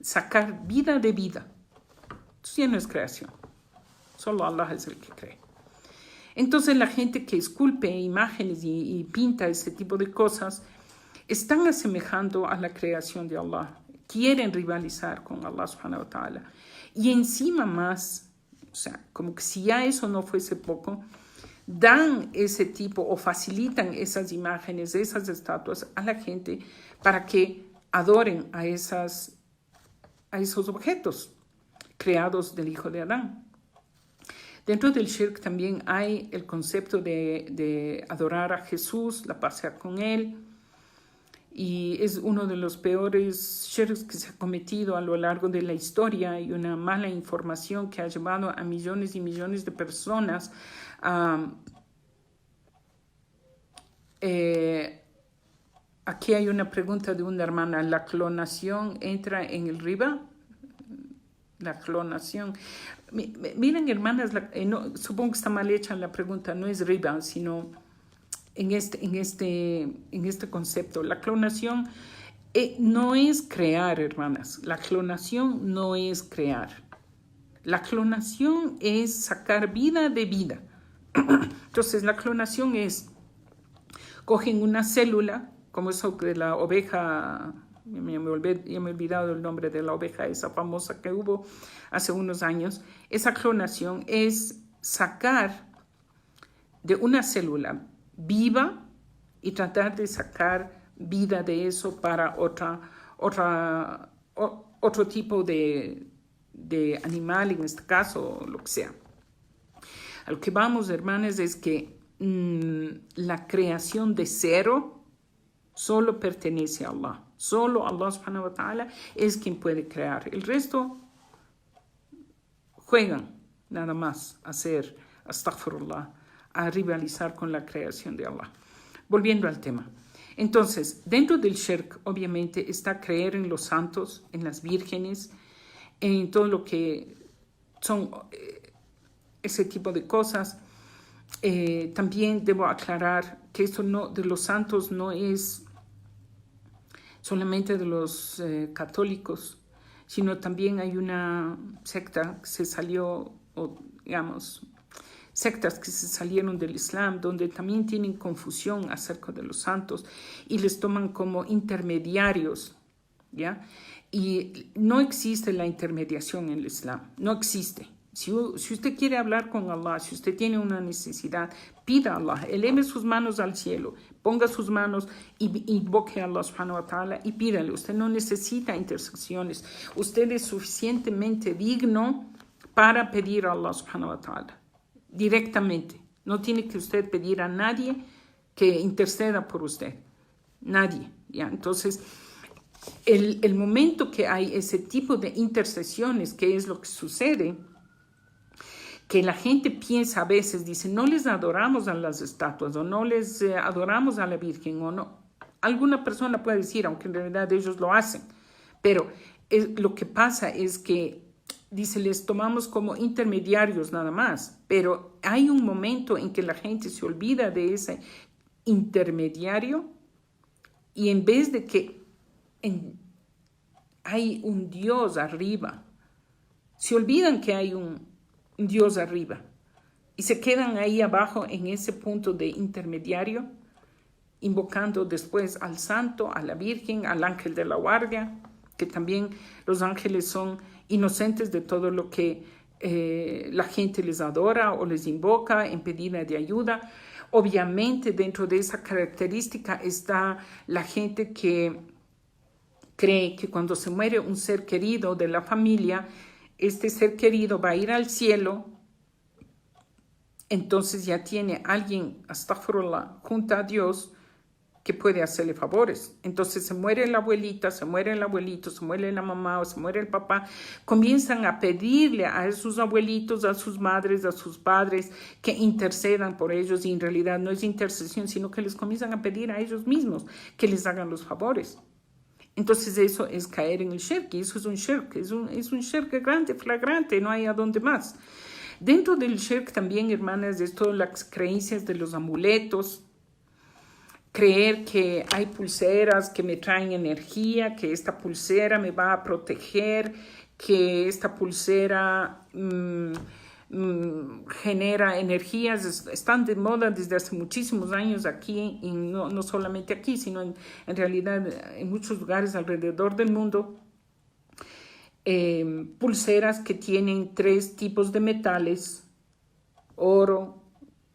[SPEAKER 1] sacar vida de vida. Eso ya no es creación. Solo Allah es el que cree. Entonces la gente que esculpe imágenes y pinta ese tipo de cosas están asemejando a la creación de Allah. quieren rivalizar con Allah subhanahu wa ta'ala. Y encima más, o sea, como que si ya eso no fuese poco, dan ese tipo o facilitan esas imágenes, esas estatuas a la gente para que adoren a esos objetos creados del hijo de Adán. Dentro del shirk también hay el concepto de adorar a Jesús, la pasear con él, y es uno de los peores shirks que se ha cometido a lo largo de la historia, y una mala información que ha llevado a millones y millones de personas a... aquí hay una pregunta de una hermana. ¿La clonación entra en el riba? La clonación. Miren, hermanas, supongo que está mal hecha la pregunta. No es riba, sino en este concepto. La clonación no es crear, hermanas. La clonación no es crear. La clonación es sacar vida de vida. Entonces, la clonación es, cogen una célula, como eso de la oveja, ya me he olvidado el nombre de la oveja esa famosa que hubo hace unos años. Esa clonación es sacar de una célula viva y tratar de sacar vida de eso para otro tipo de animal, en este caso, lo que sea. A lo que vamos, hermanas, es que la creación de cero solo pertenece a Allah. Solo Allah subhanahu wa ta'ala es quien puede crear. El resto juegan nada más a hacer astaghfirullah, a rivalizar con la creación de Allah. Volviendo al tema. Entonces, dentro del shirk, obviamente, está creer en los santos, en las vírgenes, en todo lo que son ese tipo de cosas. También debo aclarar que esto de los santos no es solamente de los católicos, sino también hay una secta que se salió, o digamos, sectas que se salieron del Islam, donde también tienen confusión acerca de los santos y les toman como intermediarios, ¿ya? Y no existe la intermediación en el Islam, no existe. Si usted quiere hablar con Allah, si usted tiene una necesidad, pida a Allah, eleve sus manos al cielo, ponga sus manos y invoque a Allah subhanahu wa ta'ala y pídale. Usted no necesita intersecciones. Usted es suficientemente digno para pedir a Allah subhanahu wa ta'ala directamente. No tiene que usted pedir a nadie que interceda por usted. Nadie, ¿ya? Entonces, el momento que hay ese tipo de intercesiones, ¿qué es lo que sucede? Que la gente piensa a veces, dice, no les adoramos a las estatuas o no les adoramos a la Virgen o no. Alguna persona puede decir, aunque en realidad ellos lo hacen, pero lo que pasa es que, dice, les tomamos como intermediarios nada más, pero hay un momento en que la gente se olvida de ese intermediario y en vez de que hay un Dios arriba, se olvidan que hay un Dios arriba y se quedan ahí abajo en ese punto de intermediario, invocando después al santo, a la Virgen, al ángel de la guardia, que también los ángeles son inocentes de todo lo que la gente les adora o les invoca en pedida de ayuda. Obviamente dentro de esa característica está la gente que cree que cuando se muere un ser querido de la familia, este ser querido va a ir al cielo, entonces ya tiene alguien, astaghfirullah, junto a Dios, que puede hacerle favores. Entonces se muere la abuelita, se muere el abuelito, se muere la mamá o se muere el papá, comienzan a pedirle a sus abuelitos, a sus madres, a sus padres que intercedan por ellos, y en realidad no es intercesión, sino que les comienzan a pedir a ellos mismos que les hagan los favores. Entonces eso es caer en el shirk, y eso es un shirk grande, flagrante, no hay a dónde más. Dentro del shirk también, hermanas, es todas las creencias de los amuletos, creer que hay pulseras que me traen energía, que esta pulsera me va a proteger, que esta pulsera genera energías. Están de moda desde hace muchísimos años aquí, y no solamente aquí, sino en realidad en muchos lugares alrededor del mundo. pulseras que tienen 3 tipos de metales: oro,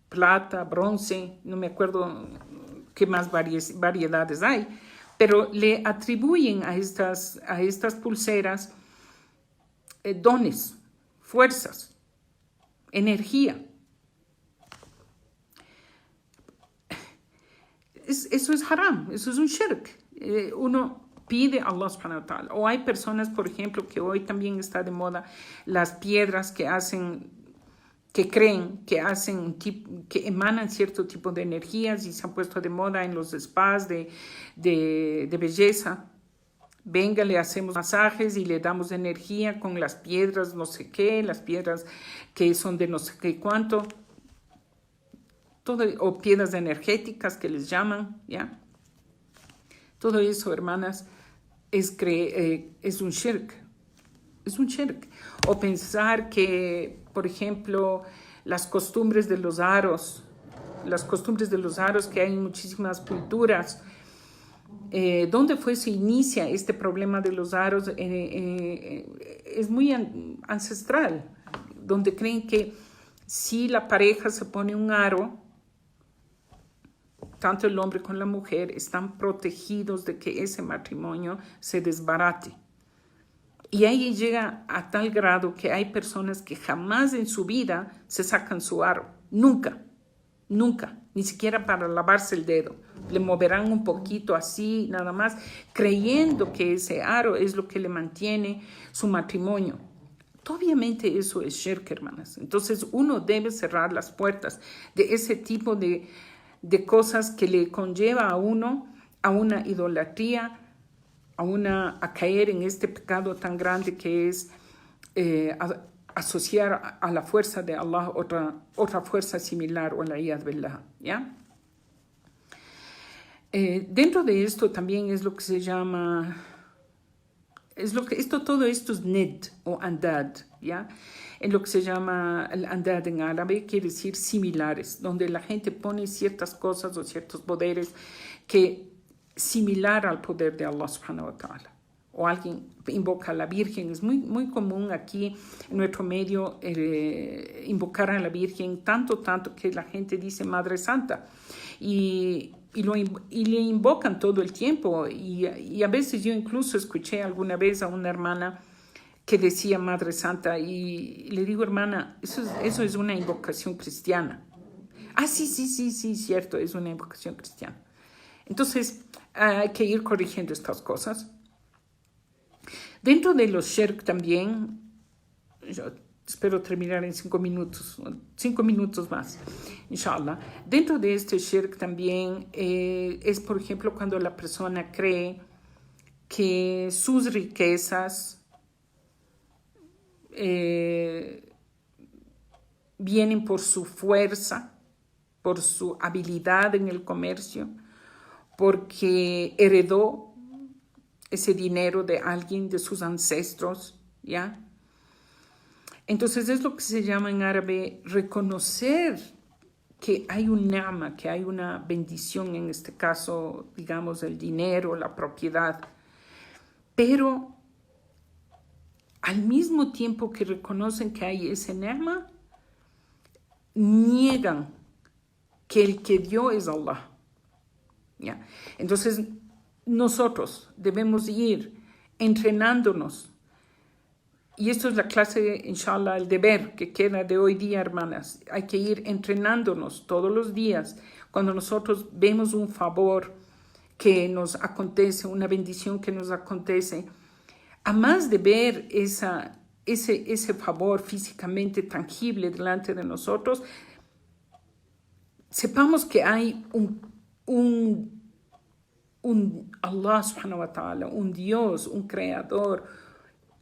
[SPEAKER 1] plata, bronce, no me acuerdo qué más variedades hay, pero le atribuyen a estas pulseras dones, fuerzas, energía. Eso es haram, eso es un shirk. Uno pide a Allah subhanahu wa ta'ala. O hay personas, por ejemplo, que hoy también está de moda las piedras que creen que que emanan cierto tipo de energías, y se han puesto de moda en los spas de belleza. Venga, le hacemos masajes y le damos energía con las piedras no sé qué, las piedras que son de no sé qué cuánto, o piedras energéticas que les llaman, ¿ya? Todo eso, hermanas, es un shirk. Es un shirk. O pensar que, por ejemplo, las costumbres de los aros, que hay en muchísimas culturas, ¿dónde se inicia este problema de los aros? Es muy ancestral, donde creen que si la pareja se pone un aro, tanto el hombre como la mujer están protegidos de que ese matrimonio se desbarate. Y ahí llega a tal grado que hay personas que jamás en su vida se sacan su aro. Nunca, nunca, ni siquiera para lavarse el dedo. Le moverán un poquito así, nada más, creyendo que ese aro es lo que le mantiene su matrimonio. Obviamente eso es shirk, hermanas. Entonces uno debe cerrar las puertas de ese tipo de cosas que le conlleva a uno a una idolatría, a caer en este pecado tan grande que es asociar a la fuerza de Allah otra fuerza similar, o la iyad billah, ¿ya? Dentro de esto también es lo que se llama, todo esto es nid o andad, ¿ya? En lo que se llama el andad en árabe, quiere decir similares, donde la gente pone ciertas cosas o ciertos poderes que similar al poder de Allah subhanahu wa ta'ala. O alguien invoca a la Virgen. Es muy, muy común aquí en nuestro medio invocar a la Virgen, tanto que la gente dice Madre Santa. Y le invocan todo el tiempo. Y a veces yo incluso escuché alguna vez a una hermana que decía Madre Santa, y le digo, hermana, eso es una invocación cristiana. Ah, sí, cierto, es una invocación cristiana. Entonces, hay que ir corrigiendo estas cosas. Dentro de los shirk también, yo espero terminar en 5 minutos más, inshallah. Dentro de este shirk también es, por ejemplo, cuando la persona cree que sus riquezas vienen por su fuerza, por su habilidad en el comercio, porque heredó ese dinero de alguien, de sus ancestros, ¿ya? Entonces es lo que se llama en árabe reconocer que hay un ni'ma, que hay una bendición, en este caso, digamos, el dinero, la propiedad, pero al mismo tiempo que reconocen que hay ese ni'ma, niegan que el que dio es Allah. ¿Ya? Entonces, nosotros debemos ir entrenándonos, y esto es la clase, inshallah, el deber que queda de hoy día, hermanas. Hay que ir entrenándonos todos los días. Cuando nosotros vemos un favor que nos acontece, una bendición que nos acontece, a más de ver ese favor físicamente tangible delante de nosotros, sepamos que hay un Allah subhanahu wa ta'ala, un Dios, un creador,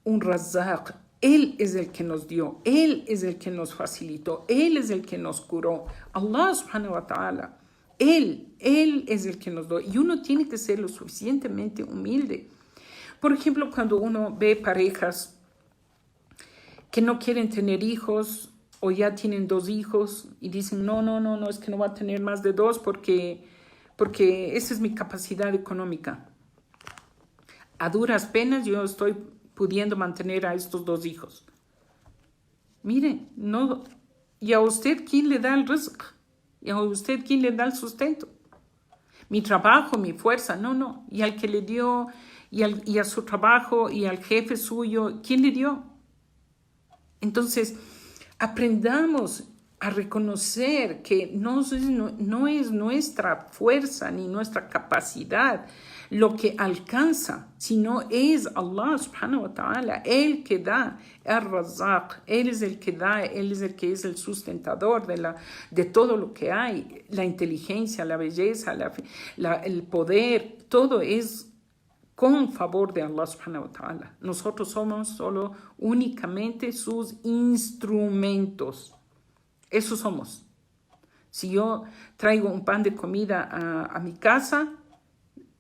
[SPEAKER 1] un Razzaq. Él es el que nos dio, Él es el que nos facilitó, Él es el que nos curó. Allah subhanahu wa ta'ala, Él es el que nos dio. Y uno tiene que ser lo suficientemente humilde. Por ejemplo, cuando uno ve parejas que no quieren tener hijos, o ya tienen 2 hijos y dicen, no, es que no va a tener más de 2 porque esa es mi capacidad económica. A duras penas yo estoy pudiendo mantener a estos 2 hijos. Mire, no, ¿y a usted quién le da el rizq? ¿Y a usted quién le da el sustento? Mi trabajo, mi fuerza, no. Y al que le dio, y a su trabajo, y al jefe suyo, ¿quién le dio? Entonces, aprendamos a reconocer que no es nuestra fuerza ni nuestra capacidad lo que alcanza, sino es Allah subhanahu wa ta'ala, el que da, el Razaq, Él es el que da, Él es el que es el sustentador de todo lo que hay, la inteligencia, la belleza, el poder, todo es con favor de Allah subhanahu wa ta'ala. Nosotros somos solo únicamente sus instrumentos. Eso somos. Si yo traigo un pan de comida a mi casa,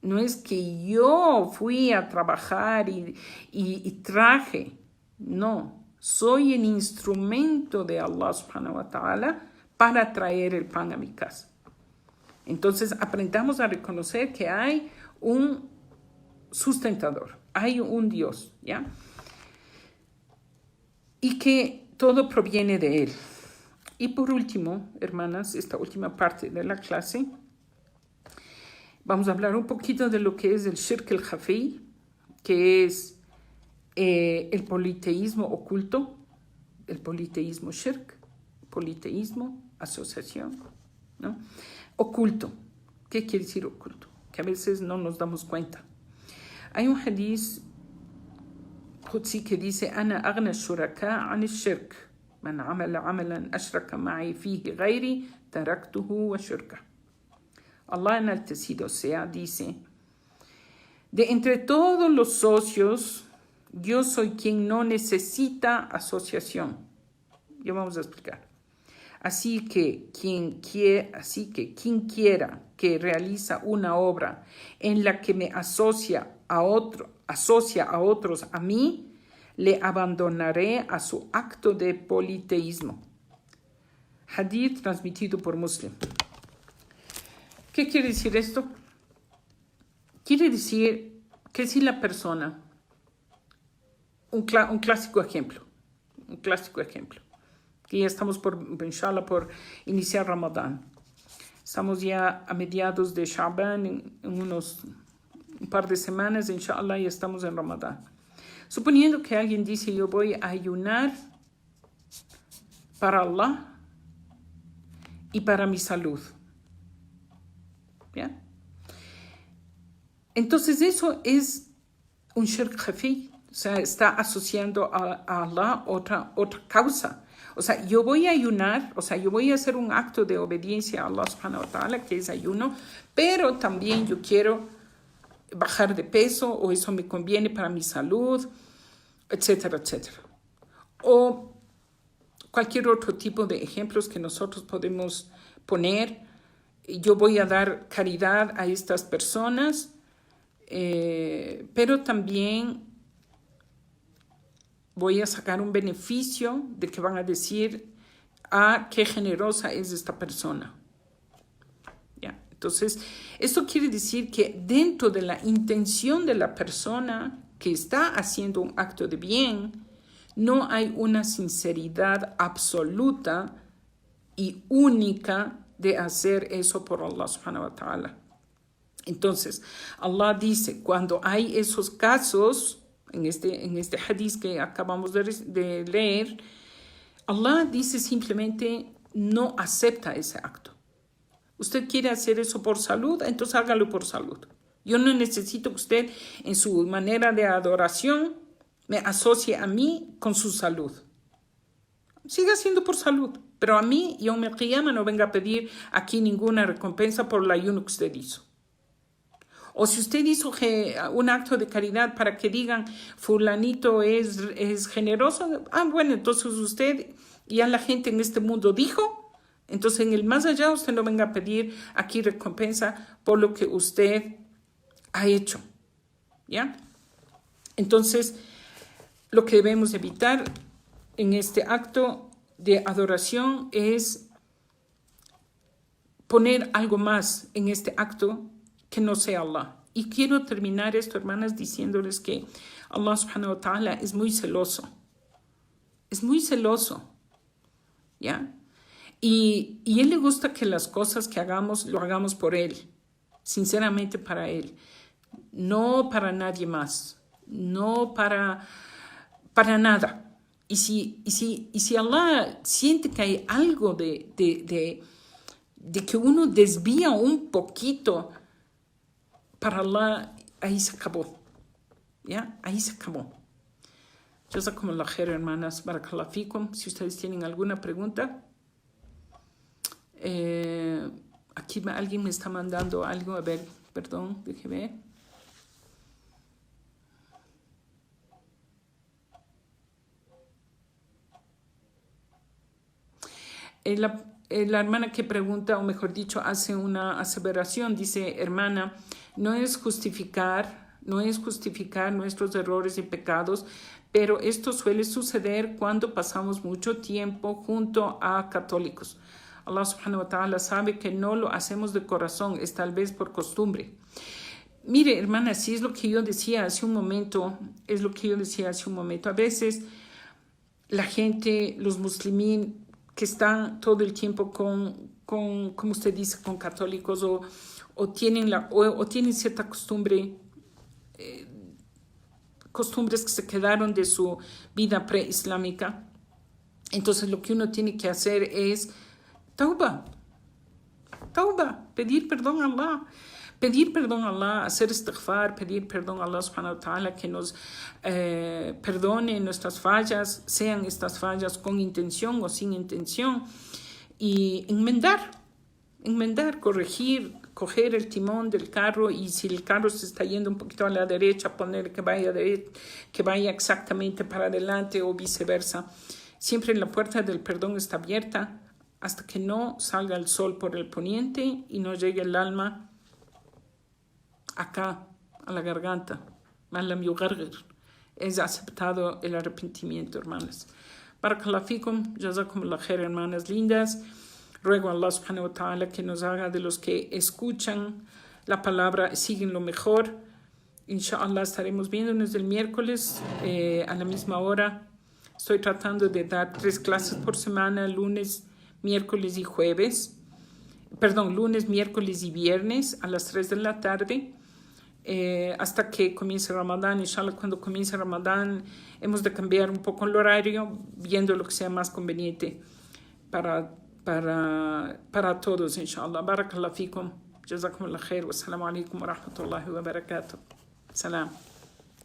[SPEAKER 1] no es que yo fui a trabajar y traje. No, soy el instrumento de Allah subhanahu wa ta'ala para traer el pan a mi casa. Entonces aprendamos a reconocer que hay un sustentador, hay un Dios, ¿ya? Y que todo proviene de Él. Y por último, hermanas, esta última parte de la clase, vamos a hablar un poquito de lo que es el shirk al-Khafi, que es el politeísmo oculto, el politeísmo shirk, politeísmo, asociación, ¿no? Oculto. ¿Qué quiere decir oculto? Que a veces no nos damos cuenta. Hay un hadith qudsi que dice: Ana aghna shuraka an shirk. Man amala amalan ashraka ma'i fihi ghairi taraktuhu wa shirka. Allah enaltecido sea dice: de entre todos los socios, yo soy quien no necesita asociación. Ya vamos a explicar. Así que quien quiera que realiza una obra en la que me asocia a otros a mí, le abandonaré a su acto de politeísmo. Hadith transmitido por Muslim. ¿Qué quiere decir esto? Quiere decir que si la persona, un clásico ejemplo, que ya estamos inshallah, por iniciar Ramadán. Estamos ya a mediados de Sha'ban, en un par de semanas, inshallah, ya estamos en Ramadán. Suponiendo que alguien dice: yo voy a ayunar para Allah y para mi salud. ¿Bien? Entonces eso es un shirk khafi, o sea, está asociando a Allah otra causa. O sea, yo voy a ayunar, o sea, yo voy a hacer un acto de obediencia a Allah subhanahu wa ta'ala, que es ayuno, pero también yo quiero bajar de peso, o eso me conviene para mi salud, etcétera, etcétera. O cualquier otro tipo de ejemplos que nosotros podemos poner. Yo voy a dar caridad a estas personas, pero también voy a sacar un beneficio de que van a decir: qué generosa es esta persona. ¿Ya? Entonces, esto quiere decir que dentro de la intención de la persona que está haciendo un acto de bien, no hay una sinceridad absoluta y única de hacer eso por Allah subhanahu wa ta'ala. Entonces, Allah dice, cuando hay esos casos, en este hadith que acabamos de leer, Allah dice simplemente: no acepta ese acto. Usted quiere hacer eso por salud, entonces hágalo por salud. Yo no necesito que usted, en su manera de adoración, me asocie a mí con su salud. Siga haciendo por salud, pero a mí, Yawm al-Qiyamah, no venga a pedir aquí ninguna recompensa por el ayuno que usted hizo. O si usted hizo un acto de caridad para que digan: fulanito es generoso, bueno, entonces usted, ya la gente en este mundo dijo, entonces en el más allá usted no venga a pedir aquí recompensa por lo que usted ha hecho. ¿Ya? Entonces, lo que debemos evitar en este acto de adoración es poner algo más en este acto que no sea Allah. Y quiero terminar esto, hermanas, diciéndoles que Allah subhanahu wa ta'ala es muy celoso. Es muy celoso. ¿Ya? Y Él le gusta que las cosas que hagamos, lo hagamos por Él. Sinceramente para Él. No para nadie más. No para nada. Y si Allah siente que hay algo de que uno desvía un poquito para Allah, ahí se acabó. ¿Ya? Ahí se acabó. Jazakumullah khair, hermanas. Barakallahu fikum. Si ustedes tienen alguna pregunta. Aquí alguien me está mandando algo. A ver, perdón, déjeme ver. La hermana que pregunta, o mejor dicho, hace una aseveración, dice, hermana, no es justificar nuestros errores y pecados, pero esto suele suceder cuando pasamos mucho tiempo junto a católicos. Allah subhanahu wa ta'ala sabe que no lo hacemos de corazón, es tal vez por costumbre. Mire, hermana, sí es lo que yo decía hace un momento, A veces la gente, los muslimín, que están todo el tiempo con como usted dice, con católicos o tienen cierta costumbre, costumbres que se quedaron de su vida preislámica. Entonces lo que uno tiene que hacer es tauba, pedir perdón a Allah, hacer istighfar, pedir perdón a Allah subhanahu wa ta'ala que nos perdone nuestras fallas, sean estas fallas con intención o sin intención, y enmendar, corregir, coger el timón del carro, y si el carro se está yendo un poquito a la derecha, poner que vaya exactamente para adelante o viceversa. Siempre la puerta del perdón está abierta hasta que no salga el sol por el poniente y no llegue el alma acá, a la garganta. Malam yugargir. Es aceptado el arrepentimiento, hermanas. Barakallahu fikum, jazakumullah khair, hermanas lindas. Ruego a Allah subhanahu wa ta'ala que nos haga de los que escuchan la palabra, siguen lo mejor. Inshallah estaremos viéndonos el miércoles a la misma hora. Estoy tratando de dar 3 clases por semana, lunes, miércoles y jueves. Lunes, miércoles y viernes a las 3 de la tarde. Hasta que comience Ramadán. Inshallah, cuando comience Ramadán hemos de cambiar un poco el horario, viendo lo que sea más conveniente para todos, inshallah. Barakallahu fikum, jazakumullah khair, wassalamu alaikum wa rahmatullahi wa barakatuh. Salam.